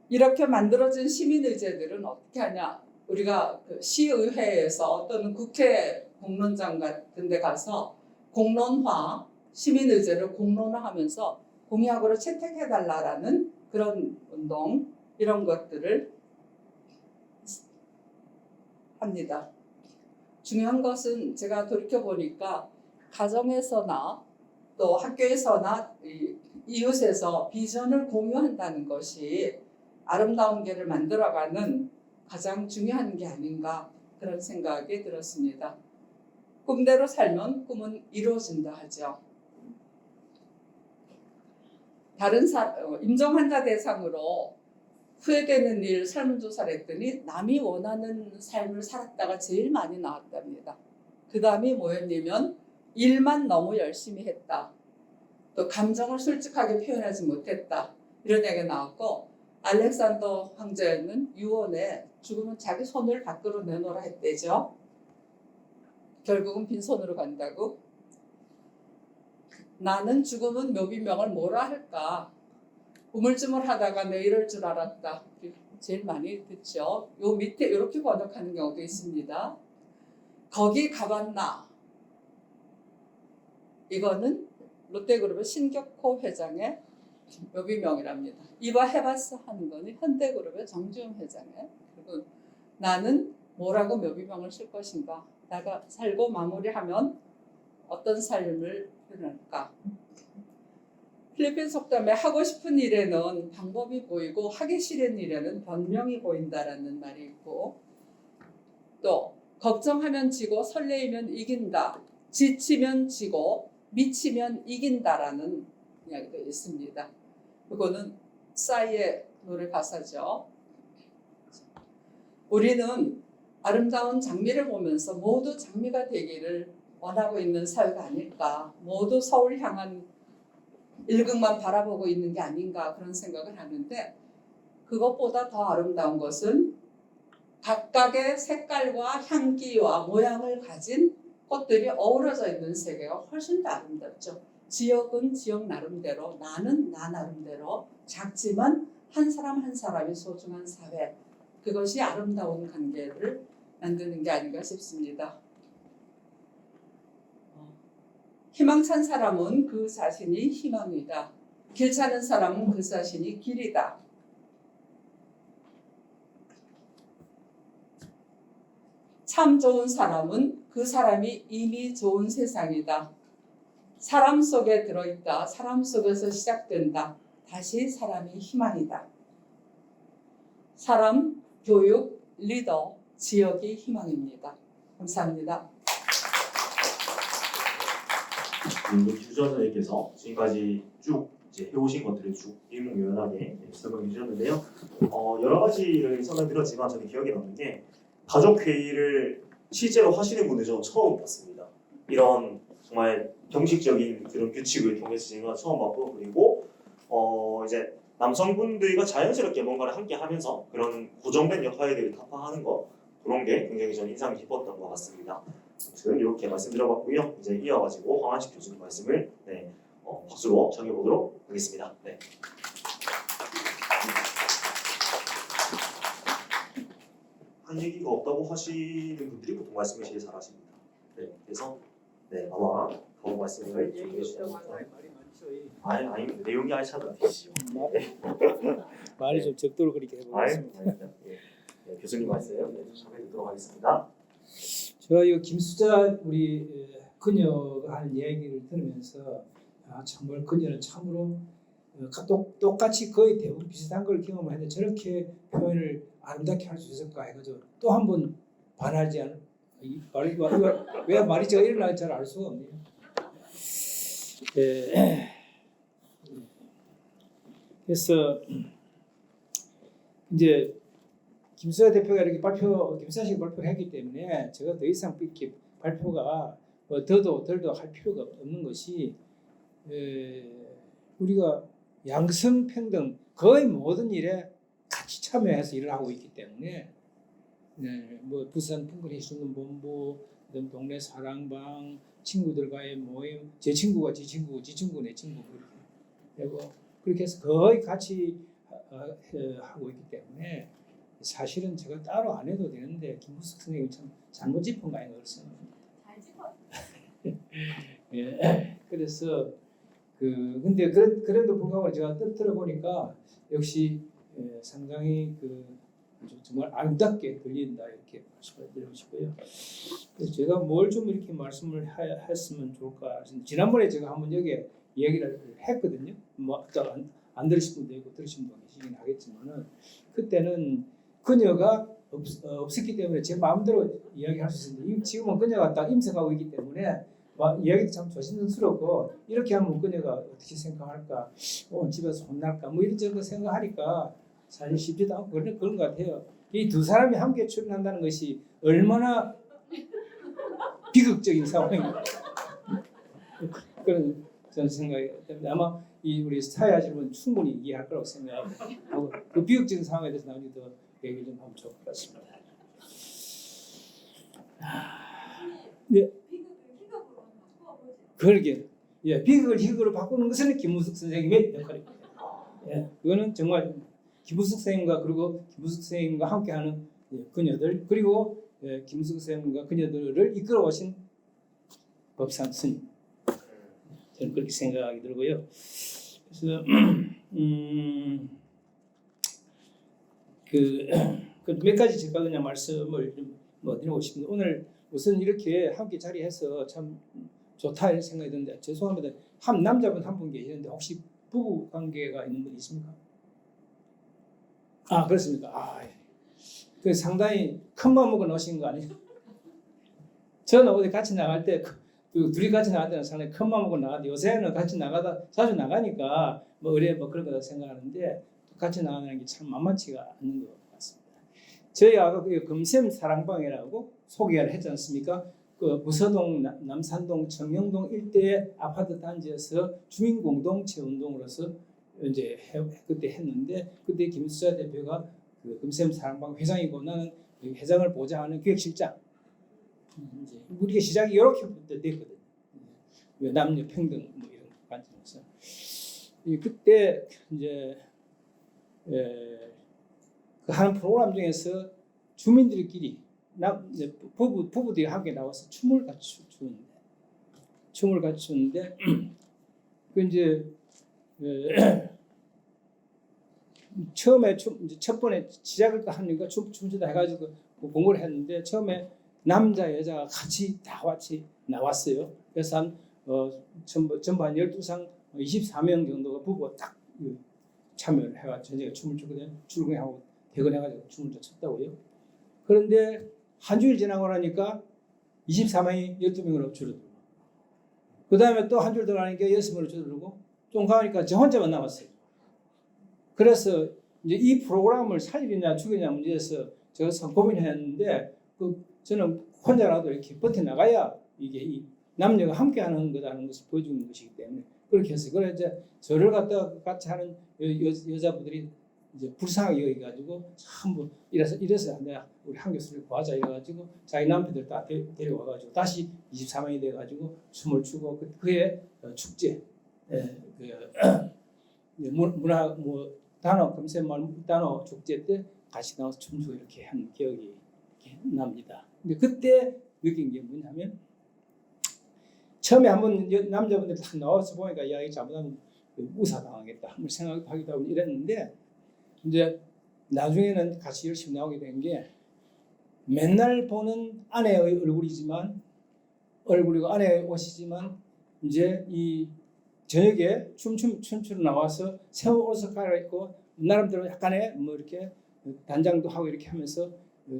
이렇게 만들어진 시민의제들은 어떻게 하냐? 우리가 그 시의회에서 또는 국회 공론장 같은 데 가서 공론화, 시민 의제를 공론화하면서 공약으로 채택해달라라는 그런 운동, 이런 것들을 합니다. 중요한 것은 제가 돌이켜보니까 가정에서나 또 학교에서나 이웃에서 비전을 공유한다는 것이 아름다운 게를 만들어가는 가장 중요한 게 아닌가, 그런 생각이 들었습니다. 꿈대로 살면 꿈은 이루어진다 하죠. 다른 임종 환자 대상으로 후회되는 일 설문조사를 했더니 남이 원하는 삶을 살았다가 제일 많이 나왔답니다. 그 다음이 뭐였냐면 일만 너무 열심히 했다. 또 감정을 솔직하게 표현하지 못했다. 이런 얘기가 나왔고, 알렉산더 황제는 유언에 죽으면 자기 손을 밖으로 내놓으라 했대죠. 결국은 빈손으로 간다고. 나는 죽으면 묘비명을 뭐라 할까? 우물쭈물하다가 내 이럴 줄 알았다. 제일 많이 듣죠. 요 밑에 이렇게 번역하는 경우도 있습니다. 거기 가봤나? 이거는 롯데그룹의 신격호 회장의 묘비명이랍니다. 이봐 해봤어 하는 거는 현대그룹의 정주영 회장의. 그리고 나는 뭐라고 묘비명을 쓸 것인가? 내가 살고 마무리하면 어떤 삶을 표현할까? 필리핀 속담에 하고 싶은 일에는 방법이 보이고 하기 싫은 일에는 변명이 보인다라는 말이 있고, 또 걱정하면 지고 설레이면 이긴다, 지치면 지고 미치면 이긴다라는 이야기도 있습니다. 이거는 싸이의 노래 가사죠. 우리는 아름다운 장미를 보면서 모두 장미가 되기를 원하고 있는 사회가 아닐까, 모두 서울 향한 일극만 바라보고 있는 게 아닌가, 그런 생각을 하는데, 그것보다 더 아름다운 것은 각각의 색깔과 향기와 모양을 가진 꽃들이 어우러져 있는 세계가 훨씬 더 아름답죠. 지역은 지역 나름대로, 나는 나 나름대로 작지만 한 사람 한 사람이 소중한 사회, 그것이 아름다운 관계를 만드는 게 아닌가 싶습니다. 희망찬 사람은 그 자신이 희망이다. 길 찾는 사람은 그 자신이 길이다. 참 좋은 사람은 그 사람이 이미 좋은 세상이다. 사람 속에 들어있다. 사람 속에서 시작된다. 다시 사람이 희망이다. 사람, 교육, 리더, 지역이 희망입니다. 감사합니다. 주전자님께서 지금까지 쭉 이제 해오신 것들을 쭉 일목요연하게 설명해 주셨는데요. 여러 가지를 설명드렸지만 저는 기억에 남는 게 가족 회의를 실제로 하시는 분들 저는 처음 봤습니다. 이런 정말 형식적인 그런 규칙을 통해서 제가 처음 봤고, 그리고 이제 남성분들과 자연스럽게 뭔가를 함께 하면서 그런 고정된 역할들을 타파하는 거, 그런 게 굉장히 저는 인상이 깊었던 것 같습니다. 아무튼 이렇게 말씀드려봤고요. 이제 이어가지고 황한식 교수님 말씀을 박수로 정해보도록 하겠습니다. 네. 한 얘기가 없다고 하시는 분들이 보통 말씀을 제일 잘하십니다. 네, 그래서 아마 더 말씀을 해주시면 아니 내용이 알차다 되시죠. 말이 좀 적도록 그렇게 해보겠습니다. 교수님 말씀 전해 듣도록 하겠습니다. 제가 이 김수자 우리 그녀가 하는 이야기를 들으면서 정말 그녀는 참으로 똑같이 거의 대부분 비슷한 걸 경험했는데 저렇게 표현을 아름답게 할 수 있을까 해가지고 또 한 번 반하지 않은 왜 말이 제가 일어나는지 잘 알 수가 없네요. 그래서 이제 김수자 대표가 이렇게 김수자 씨가 발표했기 때문에 제가 더 이상 이렇게 발표가 더도 덜도 할 필요가 없는 것이, 우리가 양성평등 거의 모든 일에 같이 참여해서 일을 하고 있기 때문에, 뭐 부산 풍물해수는 본부, 동네 사랑방, 친구들과의 모임, 제 친구가 지 친구고 지 친구 내 친구 그렇게 해서 거의 같이 하고 있기 때문에 사실은 제가 따로 안 해도 되는데 김부석 선생님이 참 잘못 짚은 거 아닌가 그렇습니다. 잘 짚었어요. 예. 그래서 근데 그래도 불구하고 제가 들어보니까 역시 상당히 아주 정말 아름답게 들린다 이렇게 말씀을 드리고 싶고요. 그래서 제가 뭘 좀 이렇게 말씀을 했으면 좋을까. 지난번에 제가 한번 여기에 얘기를 했거든요. 뭐 안 들으신 분도 있고 들으신 분 계시긴 하겠지만은 그때는 그녀가 없었기 때문에 제 마음대로 이야기할 수 있었는데 지금은 그녀가 딱 임석하고 있기 때문에 이야기도 참 조심스럽고 이렇게 하면 그녀가 어떻게 생각할까, 집에서 혼날까, 뭐 이런저런 생각하니까 사실 쉽지도 않고 그런 것 같아요. 이 두 사람이 함께 출연한다는 것이 얼마나 비극적인 상황인가 그런 저는 생각이 때문에 아마 우리 사회하시는 분 충분히 이해할 거라고 생각하고 그 비극적인 상황에 대해서 나중에 더 얘기를 좀 하면 좋을 것 같습니다. 네. 그러게. 예, 비극을 희극으로 바꾸는 것은 김우숙 선생님의 역할입니다. 예, 그거는 정말 김우숙 선생님과 그리고 김우숙 선생님과 함께하는 그녀들 그리고 김우숙 선생님과 그녀들을 이끌어 오신 법산 스님. 저는 그렇게 생각이 들고요. 그래서 몇 가지 제가 그냥 말씀을 좀 드리고 싶습니다. 오늘 우선 이렇게 함께 자리해서 참 좋다 이런 생각이 드는데 죄송합니다. 한 남자분 한 분 계시는데 혹시 부부 관계가 있는 분 있습니까? 아 그렇습니까? 그 상당히 큰 마음 먹어 놓으신 거 아니에요? 저는 어디 같이 나갈 때 둘이 같이 나갈 때는 상당히 큰 마음 먹고 나가는데 요새는 같이 나가다 자주 나가니까 뭐 의뢰 뭐 그런 거다 생각하는데 같이 나가는 게 참 만만치가 않는 것 같습니다. 저희 아까 그 금샘 사랑방이라고 소개를 했지 않습니까? 그 부서동, 남산동, 청영동 일대의 아파트 단지에서 주민공동체 운동으로서 이제 그때 했는데 그때 김수자 대표가 그 금샘 사랑방 회장이고 나는 회장을 보좌하는 기획실장. 이제 우리가 시작이 이렇게부터 됐거든요. 남녀 평등 뭐 이런 관점에서 그때 이제 그 하는 프로그램 중에서 주민들끼리 부부들이 함께 나와서 춤을 갖추는데 그 이제 처음에 이제 첫 번에 시작을 하니까 춤추다 해가지고 공부를 했는데 처음에 남자 여자가 같이 다 같이 나왔어요. 그래서 한 전부 한 12상 24명 정도가 부부가 딱 참여를 해가지고 저희가 춤을 추거든요. 출근하고 퇴근해가지고 춤을 췄다고요. 그런데 한 주일 지나고 나니까 24명이 12명으로 줄어들고 그 다음에 또 한 줄 더 가니까 6명으로 줄어들고 좀 가니까 저 혼자만 남았어요. 그래서 이제 이 프로그램을 살리냐 죽이냐 문제에서 제가 고민했는데 저는 혼자라도 이렇게 버텨나가야 이게 이 남녀가 함께하는 거다는 것을 보여주는 것이기 때문에 그렇게 했어요. 그래서 이제 저를 갖다 같이 하는 여자분들이 이제 불쌍하게 여기가지고 전부 이래서 내가 우리 한 교수를 구하자 이래가지고 자기 남편들 다 데려와가지고 다시 23명이 돼가지고 춤을 추고 그의 축제 문화 뭐 단어 금샘마을 단어 축제 때 같이 나와서 춤추고 이렇게 한 기억이 이렇게 납니다. 근데 그때 느낀 게 뭐냐면 처음에 한번 남자분들 다 나와서 보니까 이야기 잘못하면 우사당하겠다 한번 생각하기도 하고 이랬는데 이제 나중에는 같이 열심히 나오게 된 게 맨날 보는 아내의 얼굴이지만 얼굴이고 아내의 옷이지만 이제 이 저녁에 춤추러 나와서 새 옷을 갈아입고 나름대로 약간의 뭐 이렇게 단장도 하고 이렇게 하면서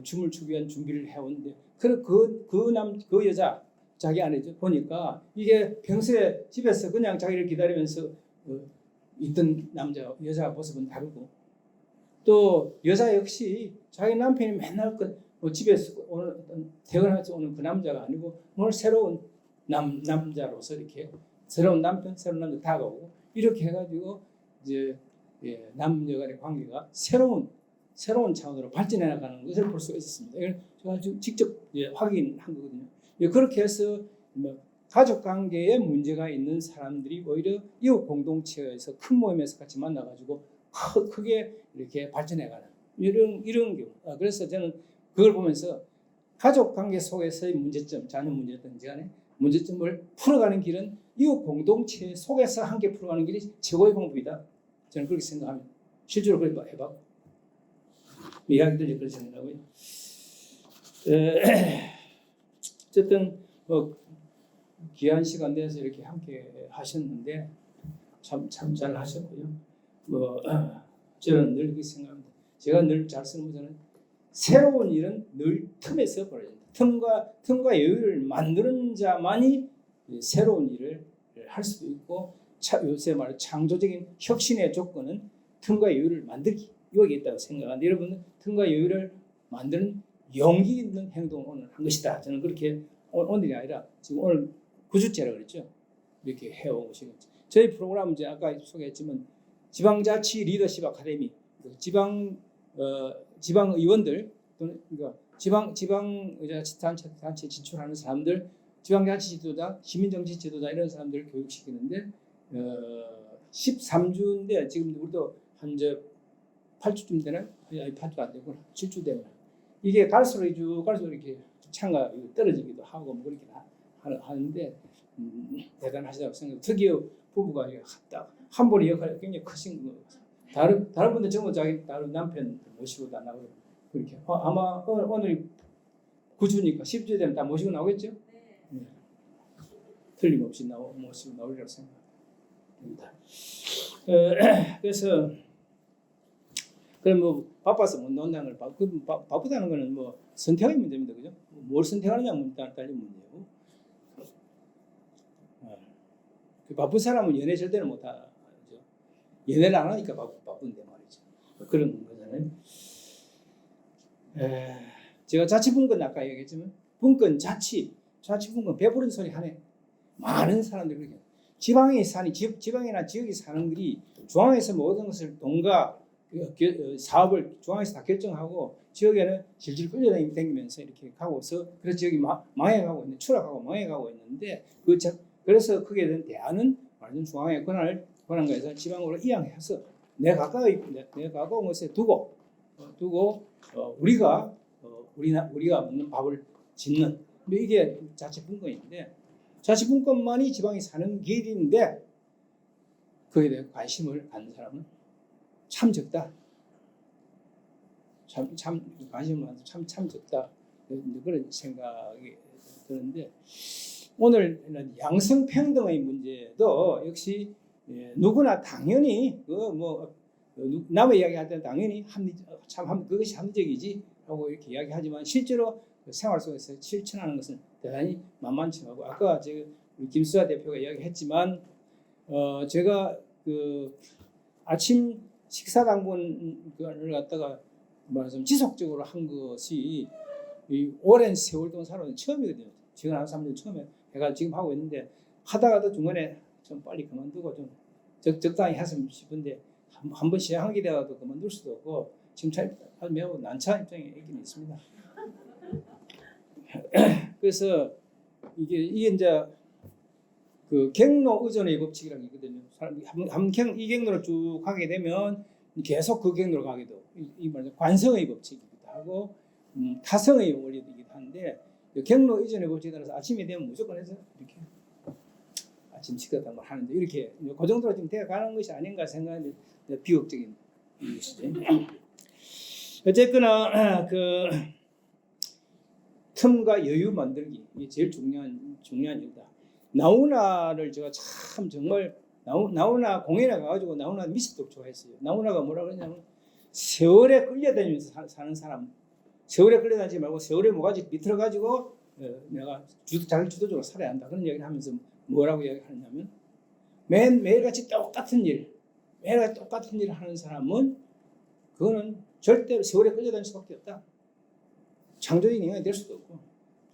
춤을 추기 위한 준비를 해오는데 그 여자 자기 아내죠 보니까 이게 평소에 집에서 그냥 자기를 기다리면서 있던 여자 모습은 다르고 또 여자 역시 자기 남편이 맨날 집에서 오늘 퇴근해서 오는 그 남자가 아니고 오늘 새로운 남자로서 이렇게 새로운 남편, 새로운 남자 다가오고 이렇게 해가지고 이제 남녀간의 관계가 새로운 차원으로 발전해 나가는 것을 볼 수가 있었습니다. 이걸 제가 직접 확인한 거거든요. 그렇게 해서 뭐 가족 관계에 문제가 있는 사람들이 오히려 이웃 공동체에서 큰 모임에서 같이 만나가지고 크게 이렇게 발전해가는 이런 경우. 그래서 저는 그걸 보면서 가족 관계 속에서의 문제점, 자녀 문제든지 간에 문제점을 풀어가는 길은 이웃 공동체 속에서 함께 풀어가는 길이 최고의 방법이다. 저는 그렇게 생각합니다. 실제로 그렇게 해봤고 이야기들이 그렇게 생각하고요. 어쨌든 귀한 시간 내서 이렇게 함께 하셨는데 참 잘 하셨고요. 저는 늘 그렇게 생각합니다. 제가 늘 잘 쓰는 문제는 새로운 일은 늘 틈에서 벌어진다. 틈과 여유를 만드는 자만이 새로운 일을 할 수도 있고 요새 말해 창조적인 혁신의 조건은 틈과 여유를 만들기 여기 있다고 생각하는데 여러분은 틈과 여유를 만드는 용기 있는 행동을 오늘 한 것이다. 저는 그렇게 오늘이 아니라 지금 오늘 9주째라 그랬죠. 이렇게 해오고 있습니다. 저희 프로그램은 이제 아까 소개했지만 지방자치 리더십 아카데미 지방 의원들 또는 그러니까 지방자치단체 진출하는 사람들, 지방자치 지도자, 시민정치 지도자 이런 사람들을 교육시키는데 13주인데 지금 우리도 한 8주쯤 되나요? 아니 8주 안 되고 7주 되면 이게 갈수록 이렇게 차가 떨어지기도 하고 뭐 그렇게 하는데 대단하시다고 생각해요. 특히 부부가 한 분의 역할이 굉장히 크신 것 같아요. 다른 분들 전부 자기 다른 남편 모시고 다 나오고 그렇게 아마 오늘 9주니까 10주 되면 다 모시고 나오겠죠? 네. 틀림없이 모시고 나오리라고 생각합니다. 그래서 그럼 뭐 바빠서 못 나온다는 걸 바쁘다는 거는 뭐 선택의 문제입니다, 그죠? 뭘 선택하느냐는 딸린 문제고. 바쁜 사람은 연애 절대로 못 하죠. 연애를 안 하니까 바쁜데 말이죠. 그런 거잖아요. 제가 자치분권 아까 얘기했지만 분권 자치분권 배부른 소리 하네. 많은 사람들이 그렇게 지방에 사니 지방이나 지역에 사는 들이 중앙에서 모든 것을 돈과 사업을 중앙에서 다 결정하고 지역에는 질질 끌려다니면서 이렇게 가고서 그래서 지역이 망해가고 있는 추락하고 망해가고 있는데 그래서 거기에 대한 대안은 말하자면 중앙의 권한과에서 지방으로 이양해서 내 가까운 곳에 두고 우리가 먹는 밥을 짓는 이게 자치분권인데 자치분권만이 지방에 사는 길인데 거기에 대해 관심을 갖는 사람은 참 적다. 참 관심을 갖는 참 적다. 그런 생각이 드는데 오늘은 양성평등의 문제도 역시 누구나 당연히 남의 이야기할 때는 당연히 그것이 합리적이지 하고 이렇게 이야기하지만 실제로 생활 속에서 실천하는 것은 대단히 만만치 않고 아까 우리 김수아 대표가 이야기했지만 제가 아침 식사 당번을 갖다가 말하자면 지속적으로 한 것이 이 오랜 세월 동안 살아온 처음이거든요. 지금 하는 사람들 처음에 제가 지금 하고 있는데 하다가도 중간에 좀 빨리 그만두고 좀 적당히 했으면 싶은데 한 번 시행하게 되어도 그만둘 수도 없고 지금 매우 난처한 입장에 있긴 있습니다. 그래서 이게 이제 그 경로 의존의 법칙이라는 게 있거든요. 이 경로를 쭉 가게 되면 계속 그 경로로 가기도 이 말은 관성의 법칙이기도 하고 타성의 원리이기도 한데 경로 의존의 법칙에 따라서 아침이 되면 무조건 해서 이렇게 아침 식사 걸 하는데 이렇게 그 정도로 지금 되어가는 것이 아닌가 생각하는데 비극적인 것이죠. 어쨌거나 그 틈과 여유 만들기 이게 제일 중요한 일이다. 나훈아를 제가 참 정말 나훈아 공연에 가가지고 나훈아 미치도록 좋아했어요. 나훈아가 뭐라 그러냐면 세월에 끌려다니면서 사는 사람, 세월에 끌려다니지 말고 세월에 뭐가지 비틀어가지고 내가 자기 주도적으로 살아야 한다 그런 얘기를 하면서 뭐라고 이야기하냐면 매일같이 똑같은 일을 하는 사람은 그거는 절대 세월에 끌려다닐 수밖에 없다. 창조적인 인간이 될 수도 없고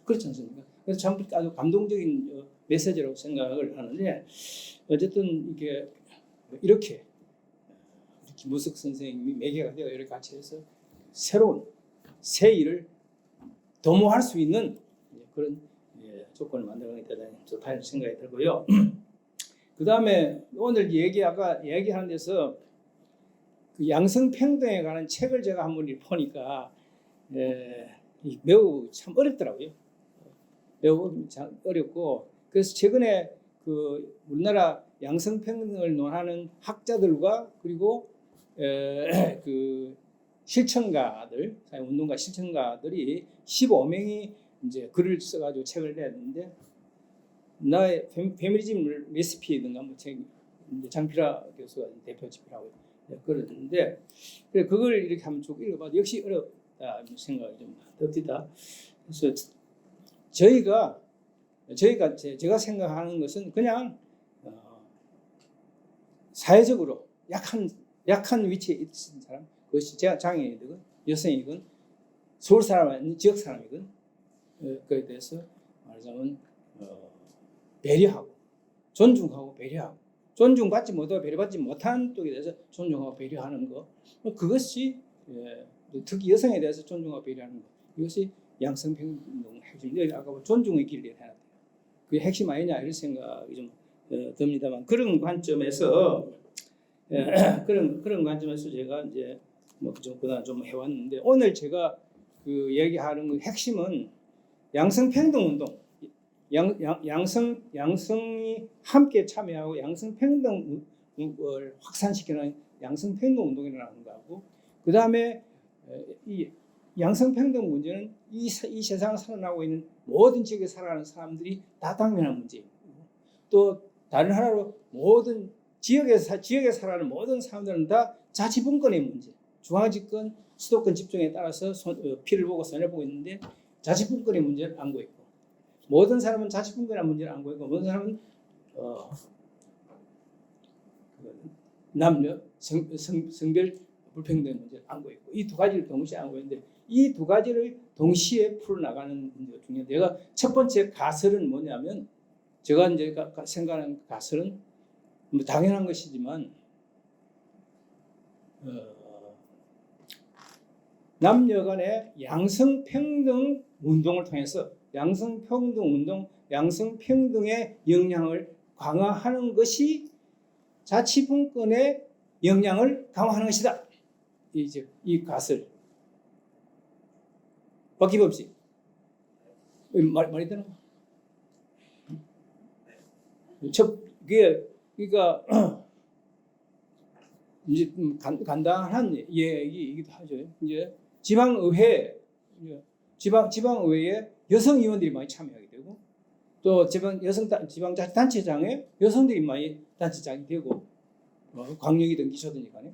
그렇지 않습니까? 그래서 참 아주 감동적인 메시지라고 생각을 하는데 어쨌든 이렇게 김우석 선생님이 매개가 되어 이렇게 같이 해서 새로운 새 일을 도모할 수 있는 그런 조건을 만들어내기 대단히 좋다는 생각이 들고요. 그 다음에 오늘 아까 얘기하는 데서 그 양성평등에 관한 책을 제가 한번 보니까 매우 참 어렵더라고요. 매우 어렵고 그래서 최근에 그 우리나라 양성평등을 논하는 학자들과 그리고 그 실천가들, 운동가 실천가들이 15명이 이제 글을 써가지고 책을 냈는데 나의 페미니즘 레시피든가 뭐 책 장필화 교수가 대표 집필하고 그랬는데 그걸 이렇게 한번 쭉 읽어봐도 역시 어렵다 생각이 좀 듭니다. 그래서 제가 생각하는 것은 그냥 사회적으로 약한 위치에 있는 사람, 그것이 장애인이든 여성이든 서울 사람 아닌 지역 사람이든 그에 대해서 말하자면 배려하고 존중하고 배려하고 존중받지 못하고 배려받지 못한 쪽에 대해서 존중하고 배려하는 것, 그것이 특히 여성에 대해서 존중하고 배려하는 것, 이것이 양성평등 핵심인데 아까 존중의 길을 해야 돼요. 그게 핵심 아니냐 이런 생각이 좀 듭니다만 그런 관점에서 제가 이제 뭐 그동안 좀 해왔는데 오늘 제가 그 얘기하는 그 핵심은 양성평등 운동, 양성이 함께 참여하고 양성평등을 확산시키는 양성평등 운동이라는 거하고 그 다음에 이 양성평등 문제는 이 세상을 살아나고 있는 모든 지역에 살아가는 사람들이 다 당면한 문제이고 또 다른 하나로 모든 지역에 살아가는 모든 사람들은 다 자치분권의 문제, 중앙집권, 수도권 집중에 따라서 피를 보고 손해를 보고 있는데 자치분권의 문제를 안고 있고 모든 사람은 자치분권의 문제를 안고 있고 모든 사람은 남녀, 성별 불평등 문제를 안고 있고 이 두 가지를 동시에 안고 있는데 이 두 가지를 동시에 풀어나가는 문제가 중요한데 내가 첫 번째 가설은 뭐냐면 제가 이제 생각하는 가설은 뭐 당연한 것이지만 남녀 간의 양성평등 운동을 통해서 양성평등 운동, 양성평등의 영향을 강화하는 것이 자치분권의 영향을 강화하는 것이다. 이제 이 가설 바퀴법칙 말이 되나? 그러니까 이제 간단한 얘기이기도 하죠. 이제 지방의회에 여성 의원들이 많이 참여하게 되고 또 지방자치단체장에 여성들이 많이 단체장이 되고 광역이든 기초든 간에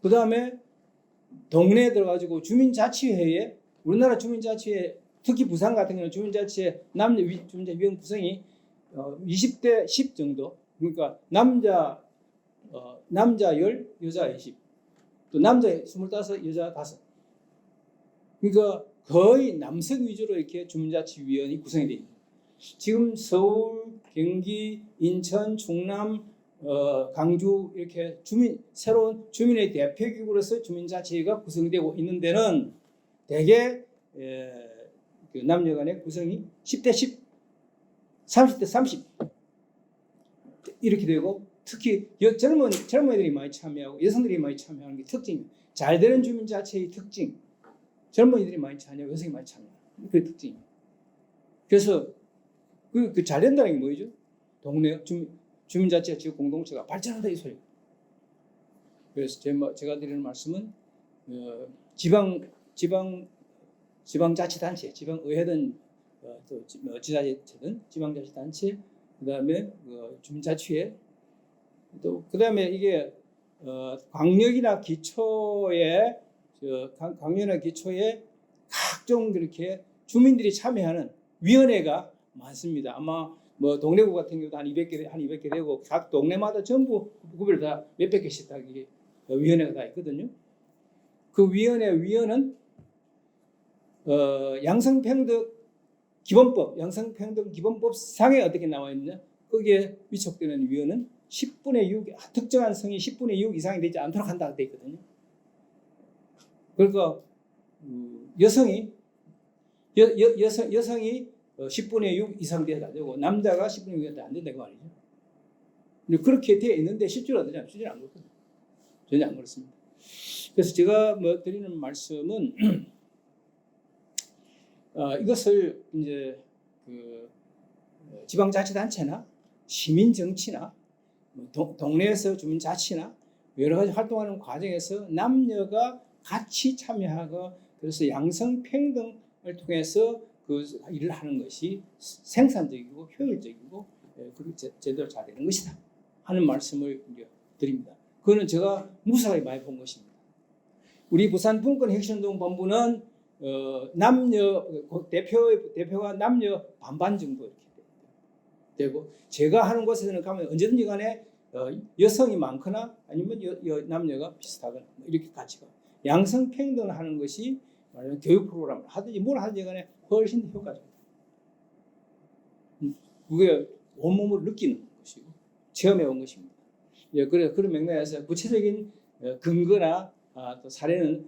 그 다음에 동네에 들어가지고 주민자치회에 우리나라 주민자치회 특히 부산 같은 경우는 주민자치회 남녀 주민자치위원 구성이 20대 10 정도 그러니까 남자 10, 여자 20, 또 남자 25, 여자 5. 그러니까 거의 남성 위주로 이렇게 주민자치위원이 구성이 되어 있습니다. 지금 서울, 경기, 인천, 충남, 강주 이렇게 새로운 주민의 대표기구로서 주민자치회가 구성되고 있는 데는 대개 그 남녀 간의 구성이 10대 10, 30대 30 이렇게 되고 특히 젊은이들이 많이 참여하고 여성들이 많이 참여하는 게 특징입니다. 잘 되는 주민자치의 특징, 젊은이들이 많이 참여하고 여성이 많이 참여하는 그 특징입니다. 그래서 그 잘 된다는 게 뭐죠? 동네 주민자치 지역 공동체가 발전한다 이 소리예요. 그래서 제가 드리는 말씀은 지방자치단체, 지방의회든 또 지자체든 지방자치단체, 그다음에 주민자치회, 또 그다음에 이게 광역이나 기초에 각종 그렇게 주민들이 참여하는 위원회가 많습니다. 아마 뭐 동래구 같은 경우도 한 200개 되고 각 동네마다 전부 구별 다 몇백 개씩 다 이게 위원회가 다 있거든요. 그 위원은 양성평등 기본법 상에 어떻게 나와 있느냐? 거기에 위촉되는 위원은 10분의 6 특정한 성이 10분의 6 이상이 되지 않도록 한다고 되어 있거든요. 그러니까 여성이 10분의 6 이상 돼야 되고 남자가 10분의 6 이상 안 된다고 말이죠. 근데 그렇게 되어 있는데 실제로 어떠냐? 실제로 안 그렇거든요. 전혀 안 그렇습니다. 그래서 제가 드리는 말씀은 이것을 이제 지방자치단체나 시민정치나 동네에서 주민자치나 여러 가지 활동하는 과정에서 남녀가 같이 참여하고 그래서 양성평등을 통해서 그 일을 하는 것이 생산적이고 효율적이고 그리고 제대로 잘 되는 것이다 하는 말씀을 드립니다. 그거는 제가 무사히 많이 본 것입니다. 우리 부산 분권혁신운동본부는 남녀 대표가 남녀 반반 정도 이렇게 되고 제가 하는 곳에서는 가면 언제든지 간에 여성이 많거나 아니면 남녀가 비슷하거나 이렇게 같이 가. 양성평등을 하는 것이 말하자면 교육 프로그램을 하든지 뭘 하든지 간에 훨씬 더 효과적입니다. 그게 온몸으로 느끼는 것이고 체험해 온 것입니다. 그런 맥락에서 구체적인 근거나 또 사례는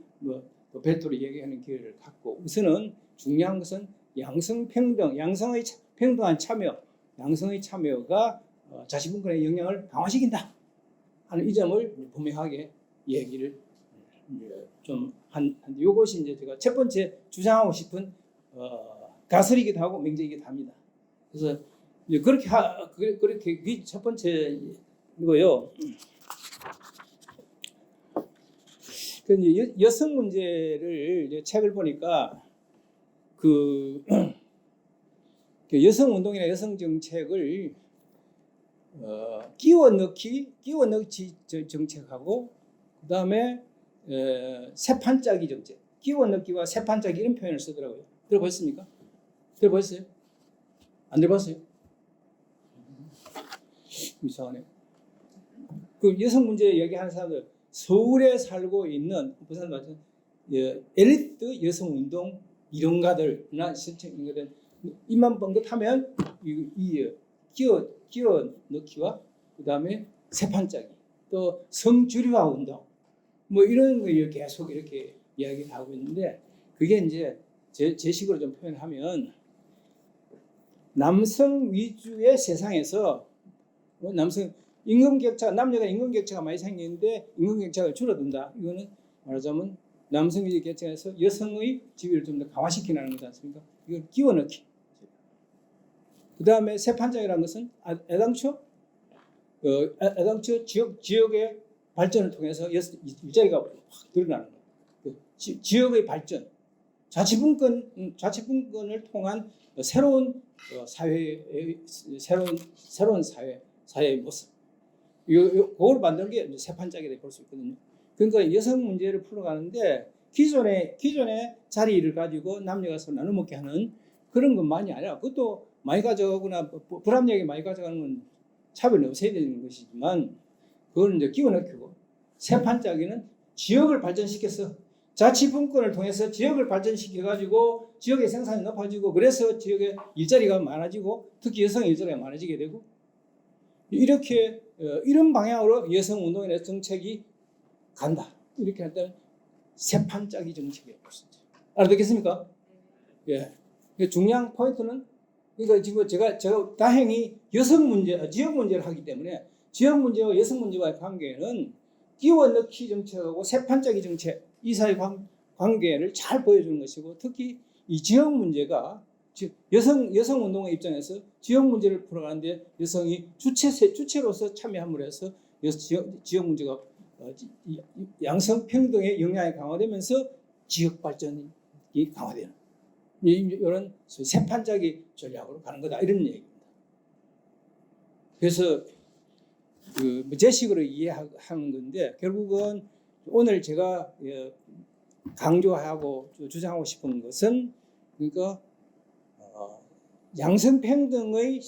또 별도로 얘기하는 기회를 갖고 우선은 중요한 것은 양성평등, 양성의 평등한 참여, 양성의 참여가 자치분권의 영향을 강화시킨다 하는 이 점을 분명하게 얘기를 좀 한데 이것이 이제 제가 첫 번째 주장하고 싶은 가설이기도 하고 명제이기도 합니다. 그래서 이제 그렇게 첫 번째이고요. 여성 문제를 책을 보니까 그 여성 운동이나 여성 정책을 끼워 넣기 정책하고 그다음에 세판짜기 정책, 끼워 넣기와 세판짜기 이런 표현을 쓰더라고요. 들어보셨습니까? 들어보셨어요? 안 들어봤어요? 이상하네. 그 여성 문제 얘기하는 사람들 서울에 살고 있는 부산 같은 엘리트 여성 운동 이론가들이나 실천인가들 입만 번긋하면 이 끼워 넣기와 그 다음에 세판짜기 또 성주류화 운동 뭐 이런 거 계속 이렇게 이야기를 하고 있는데 그게 이제 제 식으로 좀 표현하면 남성 위주의 세상에서 남성 임금격차 남녀가 임금격차가 많이 생기는데 임금격차가 줄어든다. 이거는 말하자면 남성 위주의 격차에서 여성의 지위를 좀 더 강화시키는 거지 않습니까? 이걸 끼워 넣기. 그 다음에 세판장이라는 것은 애당초 지역의 발전을 통해서 일자리가 확 늘어나는 거예요. 지역의 발전, 자치분권을 통한 새로운 새로운 사회의 모습. 그걸 만드는 게 세판장이라고 볼 수 있거든요. 그러니까 여성 문제를 풀어가는데 기존의 자리를 가지고 남녀가 서로 나눠 먹게 하는 그런 것만이 아니라 그것도 많이 가져가거나 불합리하게 많이 가져가는 건 차별이 없어야 되는 것이지만 그걸 이제 끼워 넣고 세판짜기는 지역을 발전시켜서 자치분권을 통해서 지역을 발전시켜 가지고 지역의 생산이 높아지고 그래서 지역에 일자리가 많아지고 특히 여성 일자리가 많아지게 되고 이렇게 이런 방향으로 여성 운동이나 정책이 간다. 이렇게 한다면 세판짜기 정책이라고 볼 수 있죠. 알아듣겠습니까? 예. 중요한 포인트는 그러니까 지금 제가 다행히 여성 문제, 지역 문제를 하기 때문에 지역 문제와 여성 문제와의 관계는 끼워 넣기 정책하고 세판짜기 정책 이 사이 관계를 잘 보여주는 것이고 특히 이 지역 문제가 여성 운동의 입장에서 지역 문제를 풀어가는데 여성이 주체로서 참여함으로 해서 지역 문제가 양성평등의 영향이 강화되면서 지역 발전이 강화되는 이런 세판짜기 전략으로 가는 거다 이런 얘기입니다. 그래서 제 식으로 이해하는 건데 결국은 오늘 제가 강조하고 주장하고 싶은 것은 그러니까 양성평등을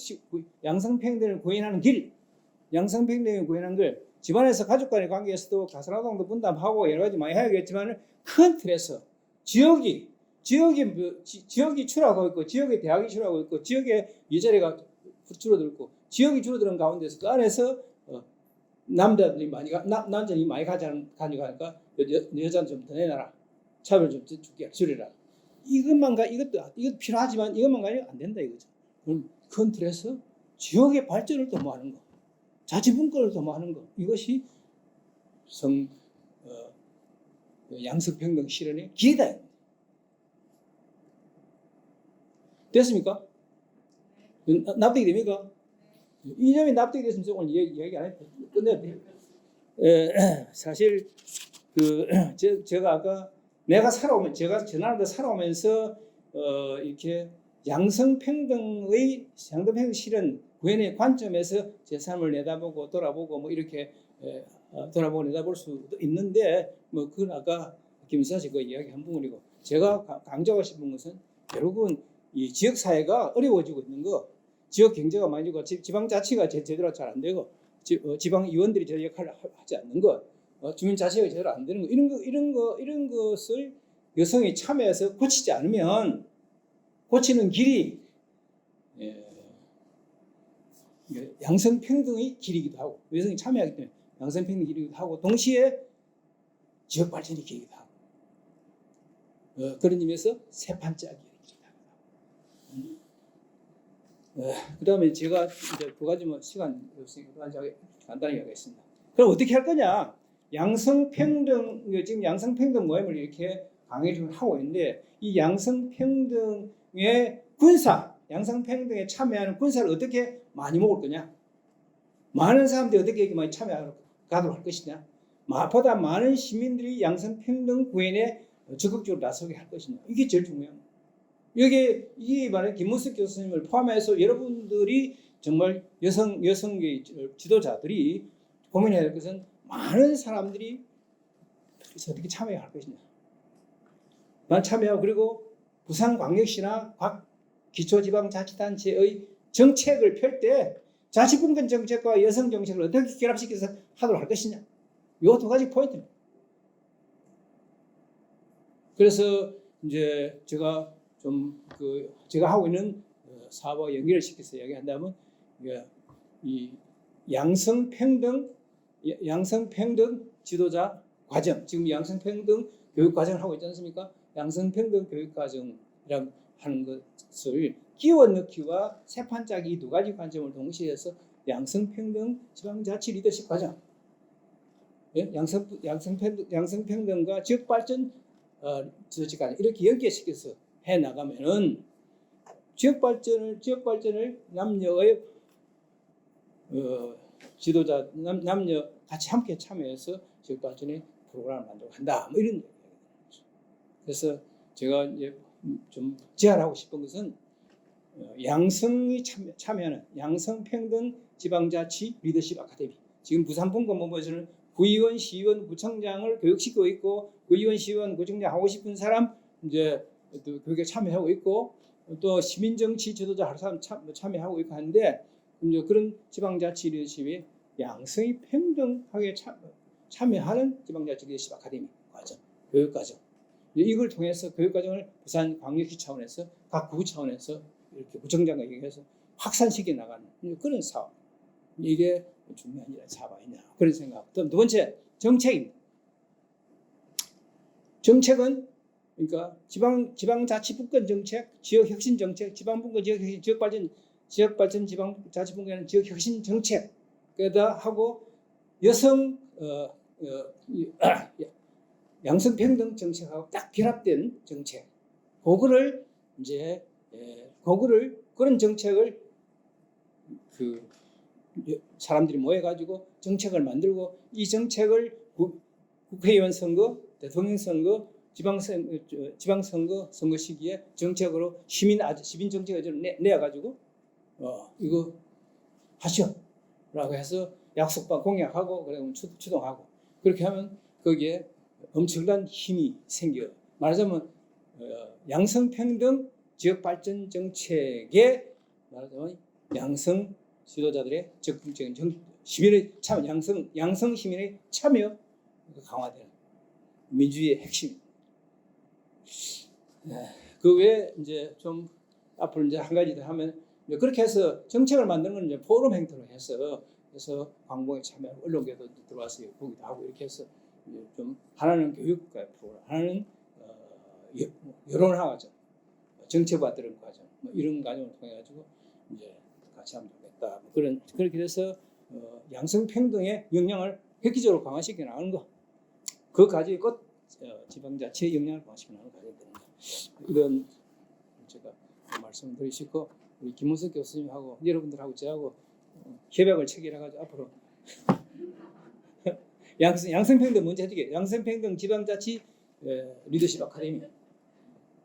구현하는 길, 양성평등을 구현하는 걸 집안에서 가족 간의 관계에서도 가사노동도 분담하고 여러 가지 많이 해야겠지만 큰 틀에서 지역이 줄어가고 있고 지역의 대학이 줄어가고 있고 지역의 일자리가 줄어들고 지역이 줄어드는 가운데서 그 안에서 남자들이 많이 가져가니까 여자는 좀 더 내놔라. 차별 좀 줄여라. 이것도 필요하지만 이것만 가지고 안 된다 이거죠. 그럼 큰 틀에서 지역의 발전을 도모하는 거, 자치분권을 도모하는 거 이것이 양성평등 실현의 길이다. 됐습니까? 납득이 됩니까? 이 점이 납득이 됐으면 오늘 이야기 안 해도 끝내야 돼요. 사실 제가 아까 제가 전화하는데 살아오면서 이렇게 양성평등의 실현 구현의 관점에서 제 삶을 내다보고 돌아보고 뭐 이렇게 돌아보고 내다볼 수도 있는데 뭐 그건 아까 김수사 씨가 이야기한 부분이고 제가 강조하고 싶은 것은 결국은 이 지역 사회가 어려워지고 있는 거, 지역 경제가 많이 지고 지방자치가 제대로 잘 안 되고 지방 의원들이 제 역할을 하지 않는 것, 주민 자치가 제대로 안 되는 거 이런 것을 여성이 참여해서 고치지 않으면 고치는 길이 양성평등의 길이기도 하고 여성이 참여하기 때문에 양성평등의 길이기도 하고 동시에 지역 발전의 길이기도 하고 그런 의미에서 세판짜기의 길이기도 하고 그 다음에 제가 이제 두 가지 시간 없으니까 간단히 이야기하겠습니다. 그럼 어떻게 할 거냐? 지금 양성평등 모임을 이렇게 강의를 하고 있는데 이 양성평등의 양성평등에 참여하는 군사를 어떻게 많이 모을 거냐? 많은 사람들이 어떻게 많이 참여하도록 할 것이냐? 보다 많은 시민들이 양성평등 구현에 적극적으로 나서게 할 것이냐? 이게 제일 중요합니다. 이 말은 김문석 교수님을 포함해서 여러분들이 정말 여성계 지도자들이 고민해야 될 것은 많은 사람들이 어떻게 참여할 것이냐. 참여하고 그리고 부산광역시나 각 기초지방자치단체의 정책을 펼 때 자치분권 정책과 여성 정책을 어떻게 결합시켜서 하도록 할 것이냐. 이 두 가지 포인트입니다. 그래서 이제 제가 제가 하고 있는 사업과 연결을 시켜서 이야기한다면 이 양성평등 지도자 과정, 지금 양성평등 교육 과정을 하고 있지 않습니까? 양성평등 교육 과정이라고 하는 것을 끼워 넣기와 세판짜기 이 두 가지 관점을 동시에 해서 양성평등 지방자치 리더십 과정, 양성평등과 지역발전 리더십 과정 이렇게 연계시켜서 해 나가면은 지역발전을 남녀의 지도자 남녀 같이 함께 참여해서 지역발전의 프로그램을 만들어 간다. 뭐 이런 얘기입니다. 그래서 제가 이제 좀 제안하고 싶은 것은 양성이 참여하는 양성평등 지방자치 리더십 아카데미. 지금 부산분권본부에서는 구의원, 시의원, 구청장을 교육시키고 있고 구의원, 시의원, 구청장 하고 싶은 사람 이제 또 교육에 참여하고 있고 또 시민정치 지도자 할 사람 참여하고 있고 하는데 이제 그런 지방자치 리더십이 양성이 평등하게 참여하는 지방자치 리더십 아카데미 과정, 교육과정. 이걸 통해서 교육과정을 부산광역시 차원에서 각 구구 차원에서 이렇게 구청장과 얘기해서 확산시켜 나가는 그런 사업. 이게 중요한 사업 아니냐 그런 생각. 두 번째 정책입니다. 정책은 그러니까 지방자치분권 정책, 지역혁신 정책, 지방분권 지역혁신, 지역발전 지방자치분권은 지역혁신 정책에다 하고 양성평등 정책하고 딱 결합된 정책. 그런 정책을 사람들이 모여가지고 정책을 만들고 이 정책을 국회의원 선거, 대통령 선거, 지방선거 선거 시기에 정책으로 시민 정책을 내가지고 이거 하시오라고 해서 약속과 공약하고 그러면 추동하고 그렇게 하면 거기에 엄청난 힘이 생겨요. 말하자면 양성평등 지역발전 정책에 말하자면 양성 지도자들의 적극적인 시민의 참여, 양성 시민의 참여 강화되는 민주주의의 핵심. 그 외에 이제 좀 앞으로 이제 한 가지 더 하면 그렇게 해서 정책을 만드는 건 이제 포럼 행태로 해서 광고에 참여하고 언론계도 들어와서 보기도 하고 이렇게 해서 좀 하나는 교육 프로그램, 하나는 여론화 과정, 정책 받드는 과정, 뭐 이런 과정을 통해 가지고 이제 같이 하면 좋겠다. 그렇게 돼서 양성평등의 역량을 획기적으로 강화시켜 나가는 거, 그 가지 곧 지방자치의 역량을 강화시켜 나가는 과정이 됩니다. 이런 제가 말씀을 드리시고 우리 김문석 교수님하고 여러분들하고 저하고 협약을 체결해가지고 앞으로 양성평등 문제 해주게 양성평등 지방자치 리더십 아카데미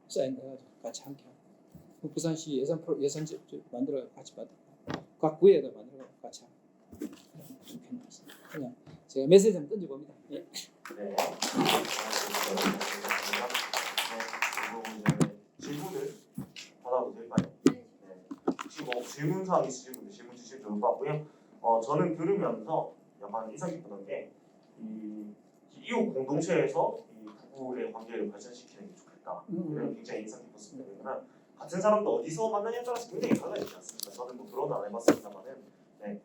사인해가지고 같이 함께 하고 부산시 예산 만들어 같이 받고 각 구에다 만들어 같이 하고 좋겠네요. 그냥 제가 메시지 한번 던져봅니다. 예. 네. 질문을 받아도 될까요? 네. 혹시 뭐 질문 사항 있으신 분들 질문 주시면 좋을 것 같고요. 저는 들으면서 약간 인상 깊었던 게 이웃 공동체에서 이 부부의 관계를 발전시키는 게 좋겠다. 이런 굉장히 인상 깊었습니다. 왜냐면 같은 사람도 어디서 만나냐에 따라서 굉장히 달라지지 않습니까? 저는 뭐 결혼 안 해봤습니다만은 네.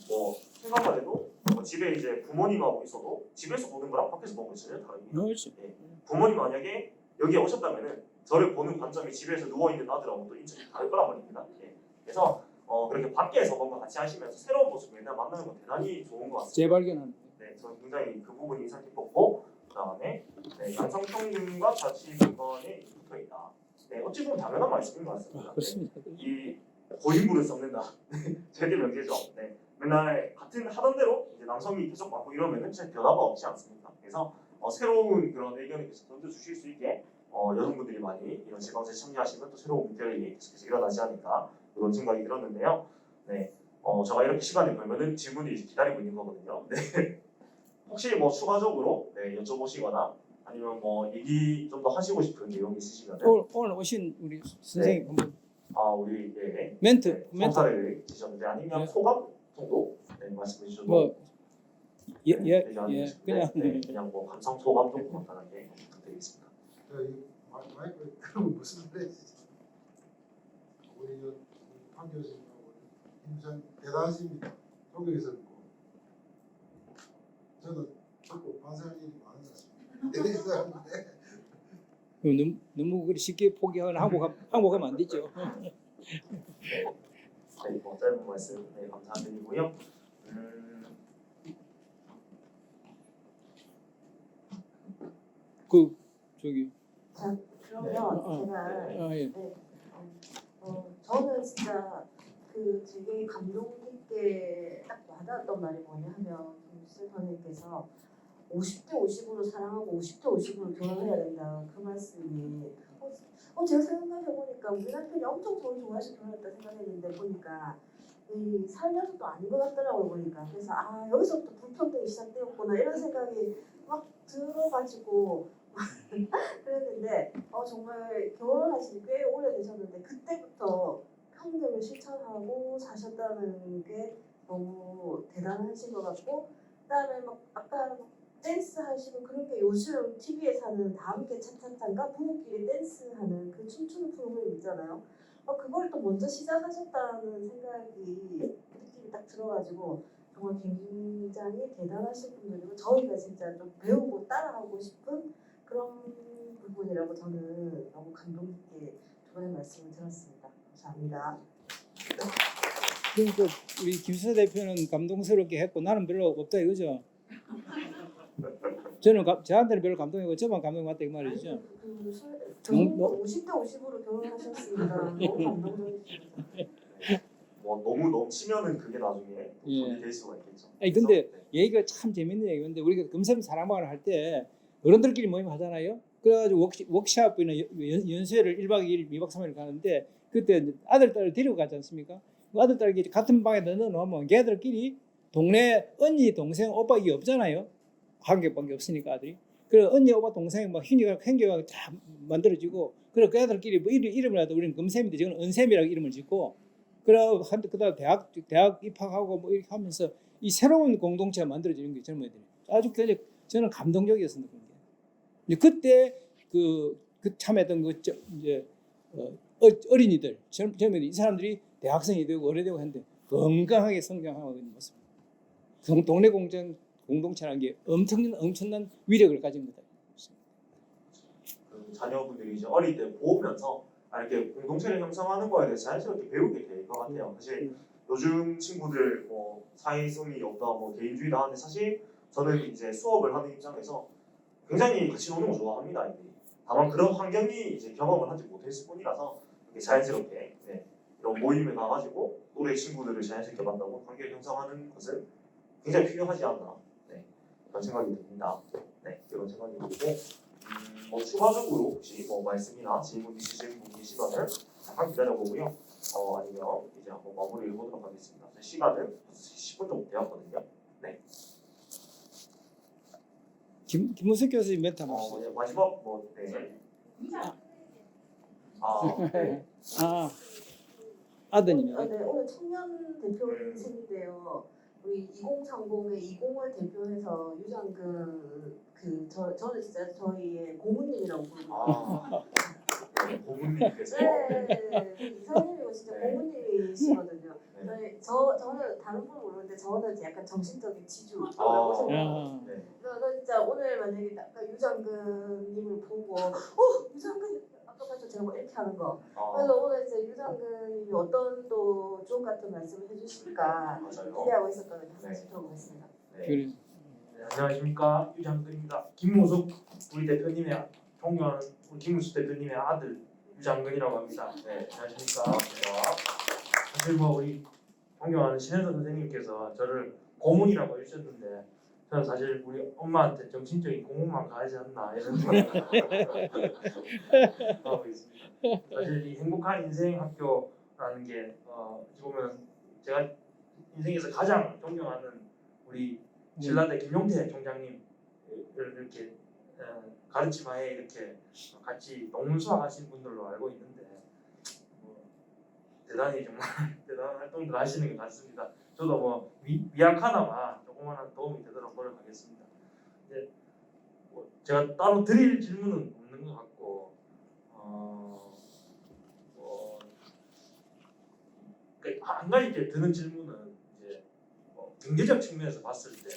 뭐 생각만 해도 뭐 집에 이제 부모님하고 있어도 집에서 보는 거랑 밖에서 보는 거 전혀 다릅니다. 네. 부모님 만약에 여기에 오셨다면은 저를 보는 관점이 집에서 누워 있는 아들하고 또 인정이 다를 거란 말입니다. 네. 그래서 그렇게 밖에서 뭔가 같이 하시면서 새로운 모습 맨날 만나는 건 대단히 좋은 것 같습니다. 재발견한. 네, 저는 굉장히 그 부분이 인상 깊었고 그다음에 네, 양성평등과 자치분권에 붙어 있다. 네, 어찌 보면 당연한 말씀인 것 같습니다. 그렇습니다. 네, 이 고인물을 썩는다. 제대 명제죠. 네, 맨날 같은 하던 대로 이제 남성이 계속 받고 이러면은 진짜 변화가 없지 않습니까? 그래서 새로운 그런 의견을 계속 던져주실 수 있게 여성분들이 많이 이런 지방자치 참여하시면 또 새로운 문제들이 계속해서 일어나지 않을까 이런 생각이 들었는데요. 네, 제가 이렇게 시간을 벌면은 질문이 이제 기다리고 있는 거거든요. 네. 혹시 뭐 추가적으로 여쭤보시거나 아니면 뭐 얘기 좀 더 하시고 싶은 내용이 있으시면 오늘 오신 우리 선생님 네. 한번 우리 멘트 성사를 주셨는데 아니면 네. 소감 정도 말씀해 주셔도 그냥 뭐 감상 소감 정도 간단하게 부탁드리겠습니다. 마이크 그러면 무슨 말이지? 우리 潘 교수님하고 김선 대단하십니다. 조경에서는 저는 자꾸 반성할 일이 많은 것 같습니다. 너무 쉽게 포기하거나 항복하면 안 되죠. 네, 뭐 짧은 말씀 감사드리고요. 자, 그러면 제가 예. 저는 진짜 그 되게 감동 깊게 딱 와닿았던 말이 뭐냐 하면 김수선님께서 50대 50으로 사랑하고 50대 50으로 결혼해야 된다 그 말씀이 제가 생각해보니까 우리 남편이 엄청 저를 좋아해서 결혼했다 생각했는데 보니까 살면서 또 아닌 것 같더라고요 보니까. 그래서 여기서부터 불평등이 시작되었구나 이런 생각이 막 들어가지고 그랬는데 정말 결혼하신 꽤 오래되셨는데 그때부터 평등을 실천하고 사셨다는 게 너무 대단하신 것 같고, 그다음에 막 아까 댄스 하시고 그런 게 요즘 TV에 사는 다 함께 차차차인가 부부끼리 댄스하는 그 춤추는 프로그램 있잖아요. 그걸 또 먼저 시작하셨다는 느낌이 딱 들어가지고 정말 굉장히 대단하신 분들이고 저희가 진짜 좀 배우고 따라하고 싶은 그런 부분이라고 저는 너무 감동 깊게 두 분의 말씀을 들었습니다. 감사합니다. 그러니까 우리 김수사 대표는 감동스럽게 했고 나는 별로 없다 이거죠. 저는 저한테는 별로 감동이고 저만 감동받다 이 말이죠. 뭐 50대 50으로 결혼하셨습니다. 너무 감동적이십니다. 뭐 너무 넘치면은 그게 나중에 돈이 될 수가 있겠죠. 아니 근데 얘기가 참 재밌는 얘기인데 우리가 금샘 사랑방을 할 때 어른들끼리 모임 하잖아요. 그래가지고 워크숍이나 연수회를 1박 2일, 2박 3일 가는데 그때 아들, 딸을 데리고 가지 않습니까? 아들, 딸이 같은 방에 넣어놓으면 걔들끼리 동네 언니, 동생, 오빠 이게 없잖아요. 한 개밖에 없으니까 아들이. 그래 언니, 오빠, 동생 막 행겨가 다 만들어지고 그래 그 애들끼리 뭐 이름을 하도 우리는 금샘인데 저는 은샘이라고 이름을 짓고 그래 그다음 대학 입학하고 뭐 이렇게 하면서 이 새로운 공동체가 만들어지는 게 젊은이들이 아주 저는 감동적이었습니다. 그때 그 참했던 이제 어린이들 젊은이들 이 사람들이 대학생이 되고 어른이 되고 했는데 건강하게 성장하고 있는 모습. 동네 공동체라는 게 엄청난 위력을 가진 거다. 그 자녀분들이 이제 어릴 때 보면서 이렇게 공동체를 형성하는 거에 대해서 자연스럽게 배우게 될 것 같아요. 사실 요즘 친구들 뭐 사회성이 없다, 뭐 개인주의다 하는데 사실 저는 이제 수업을 하는 입장에서 굉장히 같이 노는 거 좋아합니다. 다만 그런 환경이 이제 경험을 하지 못했을 뿐이라서 이렇게 자연스럽게 이런 모임에 가가지고 노래 친구들을 자연스럽게 만나고 관계를 형성하는 것은 굉장히 필요하지 않나 그런 생각이 듭니다. 이런 생각이 들고 뭐 추가적으로 혹시 뭐 말씀이나 질문 있으신 분 계시면은 잠깐 기다려보고요. 아니면 이제 한번 마무리를 해보도록 하겠습니다. 시간은 10분 정도 되었거든요. 김문석 교수님 멘트 한번 하시죠. 이제 마지막 뭐 아드님이요. 네, 오늘 청년 대표이신데요. 우리 2030의 20을 대표해서 유장근 저는 진짜 저희의 고문님이라고 부릅니다. 고문님께서 이사님이고 진짜 네. 고문님이시거든요. 네. 저는 다른 분은 모르는데 저는 약간 정신적인 지주라고 생각해요. 그래서 진짜 오늘 만약에 아까 유장근님을 보고 유장근 아까 봤죠 제가 뭐 이렇게 하는 거. 그래서 오늘 이제 유장근님이 어떤 또 주옥 같은 말씀을 해주실까 기대하고 있었거든요. 한번 들어보겠습니다. 그래. 안녕하십니까, 유장근입니다. 김무숙 우리 대표님의 존경하는 우리 김무숙 대표님의 아들 유장근이라고 합니다. 안녕하십니까. 사실 뭐 우리 존경하는 신현선 선생님께서 저를 고문이라고 해주셨는데 저는 사실 우리 엄마한테 정신적인 고문만 가하지 않나 이런 생각을 하고 있습니다. 사실 이 행복한 인생 학교라는 게 어찌 보면 제가 인생에서 가장 존경하는 우리 신라대 김용태 총장님을 이렇게 가르치마에 이렇게 같이 농문 수학하신 분들로 알고 있는데 대단히 정말 대단한 활동들 하시는 것 같습니다. 저도 뭐 미약하나마 조그마한 도움이 되도록 노력하겠습니다. 이제 뭐 제가 따로 드릴 질문은 없는 것 같고 한 가지 이제 드는 질문은 이제 경제적 측면에서 봤을 때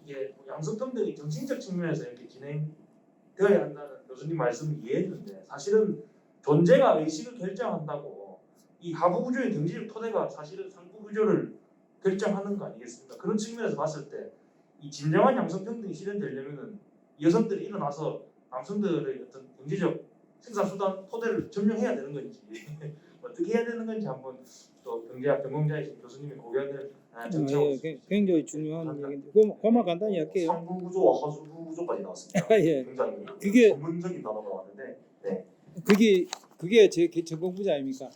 이게 양성평등이 정신적 측면에서 이렇게 진행되어야 한다는 교수님 말씀을 이해했는데 사실은 존재가 의식을 결정한다고 이 하부 구조의 경제적 토대가 사실은 상부 구조를 결정하는 거 아니겠습니까? 그런 측면에서 봤을 때 이 진정한 양성평등이 실현되려면은 여성들이 일어나서 남성들의 어떤 경제적 생산수단 토대를 점령해야 되는 건지 어떻게 해야 되는 건지 한번 또 경제학 전공자이신 교수님의 고견을 청취하고 있습니다. 굉장히 중요한 얘기인데 그만 간단히 할게요. 상부 구조와 하부 구조까지 나왔습니다. 예. 굉장히 그게- 전문적인 단어가 왔는데 그게 제 전공 분야 아닙니까?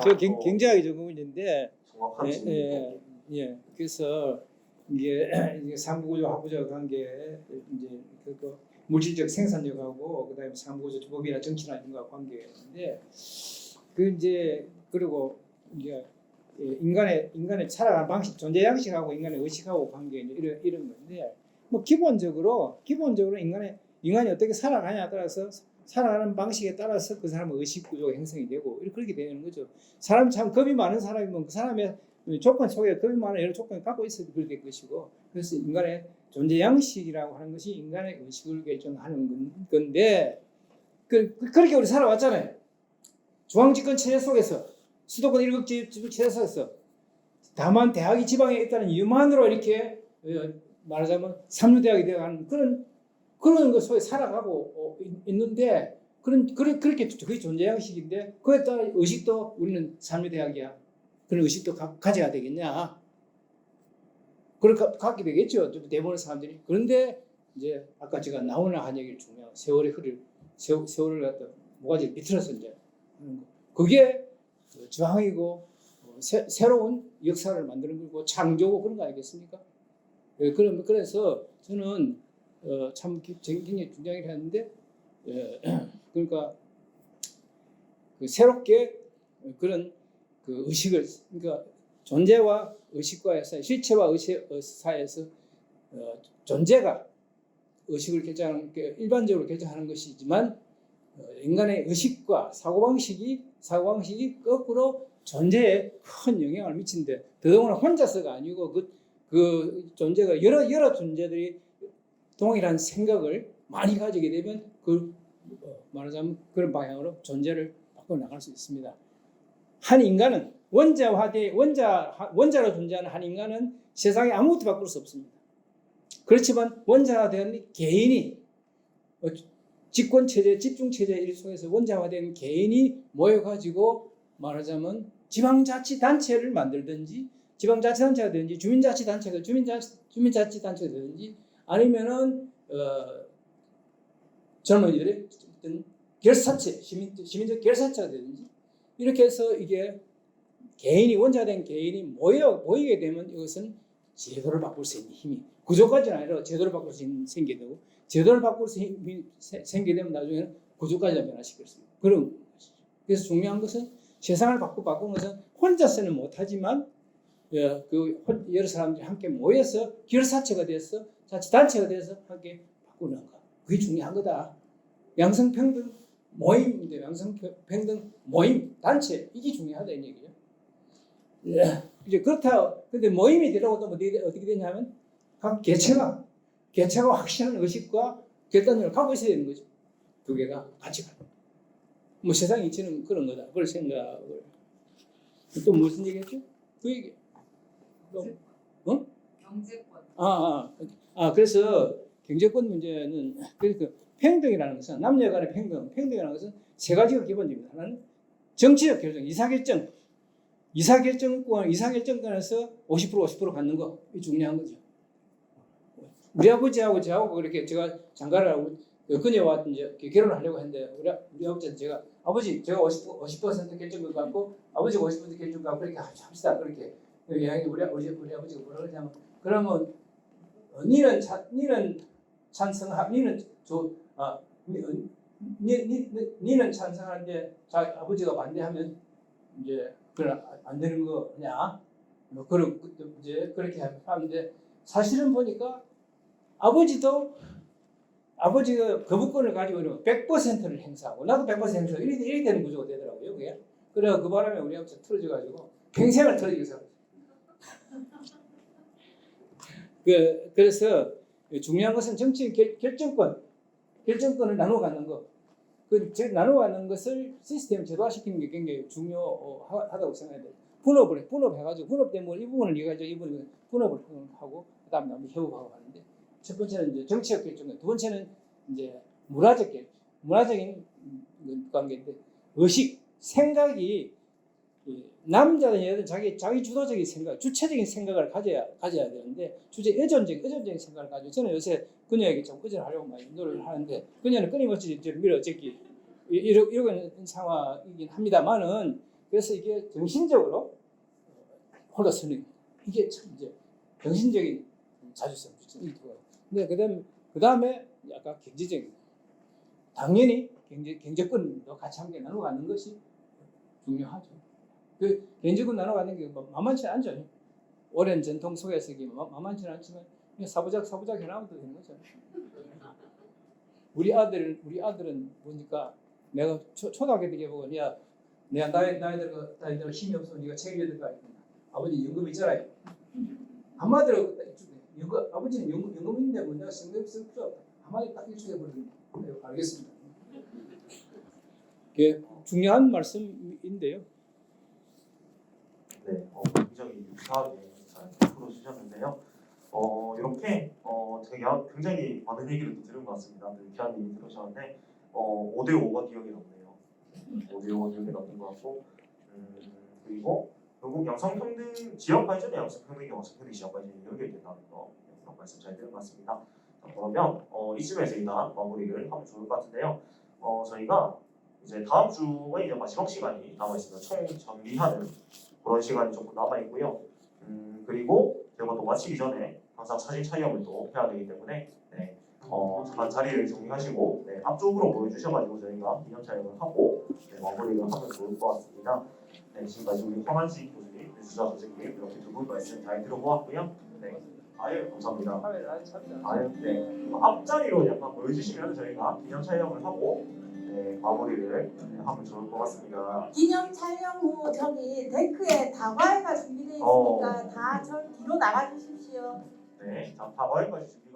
저 경제학이 전공 분야인데 정확한 질문이고 그래서 이게 상부구조 하부구조 관계 이제 그 물질적 생산력하고 그다음에 상부구조 법이나 정치나 이런 거 관계인데 그 이제 그리고 이제 인간의 살아가는 방식, 존재 양식하고 인간의 의식하고 관계 이런 건데 뭐 기본적으로 인간이 어떻게 살아가냐에 따라서 살아가는 방식에 따라서 그 사람의 의식 구조가 형성이 되고 그렇게 되는 거죠. 사람 참 겁이 많은 사람이면 그 사람의 조건 속에 겁이 많은 여러 조건을 갖고 있어도 그렇게 될 것이고 그래서 인간의 존재 양식이라고 하는 것이 인간의 의식을 결정하는 건데 그렇게 우리 살아왔잖아요. 중앙집권 체제 속에서 수도권 일극 체제 속에서 다만 대학이 지방에 있다는 이유만으로 이렇게 말하자면 삼류대학이 되어가는 그런 것 속에 살아가고 있는데 그렇게 그게 존재 양식인데 그에 따라 의식도 우리는 삼류대학이야. 그런 의식도 가져야 되겠냐? 그렇게 갖게 되겠죠. 대부분의 사람들이. 그런데 이제 아까 제가 나오나 한 얘기를 중요한 세월을 갖다 모가지를 비틀어서 이제 하는 거. 그게 저항이고 새로운 역사를 만드는 거고 창조고 그런 거 아니겠습니까? 그래서 저는 참 굉장히 중요하게 했는데 그러니까 새롭게 그런 그 의식을 그러니까 존재와 의식과 실체와 의식 사이에서 존재가 의식을 결정하는 게 일반적으로 결정하는 것이지만 인간의 의식과 사고방식이 거꾸로 존재에 큰 영향을 미치는데 더더구나 혼자서가 아니고 그 존재가 여러 존재들이 동일한 생각을 많이 가지게 되면 말하자면 그런 방향으로 존재를 바꿔 나갈 수 있습니다. 한 인간은 원자로 존재하는 한 인간은 세상에 아무것도 바꿀 수 없습니다. 그렇지만 원자화된 개인이 집권체제, 집중체제 일 속에서 원자화된 개인이 모여가지고 말하자면 지방자치단체를 만들든지 지방자치단체가 되든지 주민자치단체가 되든지 아니면은 젊은이들의 어떤 결사체 시민적 결사체가 되든지 이렇게 해서 이게 원자된 개인이 모이게 되면 이것은 제도를 바꿀 수 있는 힘이 구조까지는 아니라 제도를 바꿀 수 있는 생기게 되고 제도를 바꿀 수 있는 힘이 생기게 되면 나중에는 구조까지 변화시킬 수 있는 그런 것이죠. 그래서 중요한 것은 세상을 바꾸는 것은 혼자서는 못하지만 그 여러 사람들이 함께 모여서 결사체가 돼서 자치단체가 돼서 함께 바꾸는 것. 그게 중요한 거다. 양성평등 모임인데 양성평등 모임 단체 이게 중요하다는 얘기죠. 이제 그렇다. 근데 모임이 되라고 또 어떻게 되냐면 각 개체가 확실한 의식과 결단력을 갖고 있어야 되는 거죠. 두 개가 같이 가는. 뭐 세상 이치는 그런 거다. 그걸 생각을. 또 무슨 얘기했죠? 그 얘기. 경제권. 그래서 경제권 문제는 그 평등이라는 것은 남녀 간의 평등이라는 것은 세 가지가 기본적입니다. 하나는 정치적 결정, 이사결정권에서 50% 갖는 거, 이 중요한 거죠. 우리 아버지하고 저하고 그렇게 제가 장가를 하고 그녀와 이제 결혼을 하려고 했는데 우리 아버지한테 제가 50% 결정권 갖고 아버지가 50% 결정권 갖고 그렇게 합시다. 그렇게 이야기 우리 아버지가 뭐라 그러냐면 그러면 니는 찬성하는데 아버지가 반대하면 이제 그건 안 되는 거냐? 그런 이제 그렇게 하는데 사실은 보니까 아버지가 거부권을 가지고 있는 100%를 행사하고 나도 100% 행사하고 이렇게 되는 구조가 되더라고요. 그게. 그래서 그 바람에 우리 아버지가 틀어져가지고 평생을 틀어지게 살았어요. 그래서 중요한 것은 정치 결정권을 나누어 갖는 것. 그 나누어 갖는 것을 시스템 제도화시키는 게 굉장히 중요하다고 생각해요. 분업해가지고 분업 때문에 이 부분을 이해가지고 이 부분을 분업을 하고 그다음에 한번 협업하고 하는데 첫 번째는 이제 정치적 결정권, 두 번째는 이제 문화적인 관계인데 의식, 생각이 남자든 여자든 자기 주도적인 생각, 주체적인 생각을 가져야 되는데 의존적인 생각을 가지고 저는 요새 그녀에게 좀 의존하려고 많이 노력을 하는데 그녀는 끊임없이 밀어제기 이러고 있는 상황이긴 합니다만은 그래서 이게 정신적으로 홀로서는 이게 참 이제 정신적인 자주성 근데 그다음에 약간 경제적인 당연히 경제권도 같이 함께 나눠 갖는 것이 중요하죠. 그 경제권 나눠 갖는 게 만만치 않죠. 오랜 전통 속에서 이게 만만치 않지만 사부작 해나가도 되는 거죠. 우리 아들은 보니까 내가 초등학교 때 보고 내가 나이들 힘이 없어 네가 책임져야 될 거 아니야. 아버지 연금 있잖아요. 한마디로 아버지는 연금인데 뭐 내가 생각 쓸 필요 없다. 한마디 딱 일축해 버리는 거예요. 알겠습니다. 이게 중요한 말씀인데요. 네, 굉장히 유쾌하게 잘 풀어주셨는데요. 이렇게 제가 굉장히 많은 얘기를 들은 것 같습니다. 유쾌한 얘기 들으셨는데 5대5가 기억에 남네요. 5대5가 기억에 남는 것 같고 그리고 결국 양성평등 지역 발전의 양성평등 지역 발전이 연결된다는 거 그런 말씀 잘 들은 것 같습니다. 자, 그러면 이쯤에서 일단 마무리를 하면 좋을 것 같은데요. 저희가 이제 다음 주에 이제 마지막 시간이 남아 있습니다. 총 정리하는 그런 시간이 조금 남아 있고요. 그리고 저희가 또 마치기 전에 항상 사진 촬영을 또 해야 되기 때문에 잠깐 자리를 정리하시고 앞쪽으로 보여주셔가지고 저희가 기념 촬영을 하고 마무리를 하면 좋을 것 같습니다. 지금까지 우리 황한식 교수님, 주자 선생님 이렇게 두 분 말씀 잘 들어보았고요. 감사합니다. 앞자리로 약간 보여주시면 저희가 기념 촬영을 하고 마무리를 하면 좋을 것 같습니다. 기념 촬영 후 저기 데크에 다과회가 준비되어 있으니까 다 저 뒤로 나가 주십시오. 네, 자 다과회까지 준비가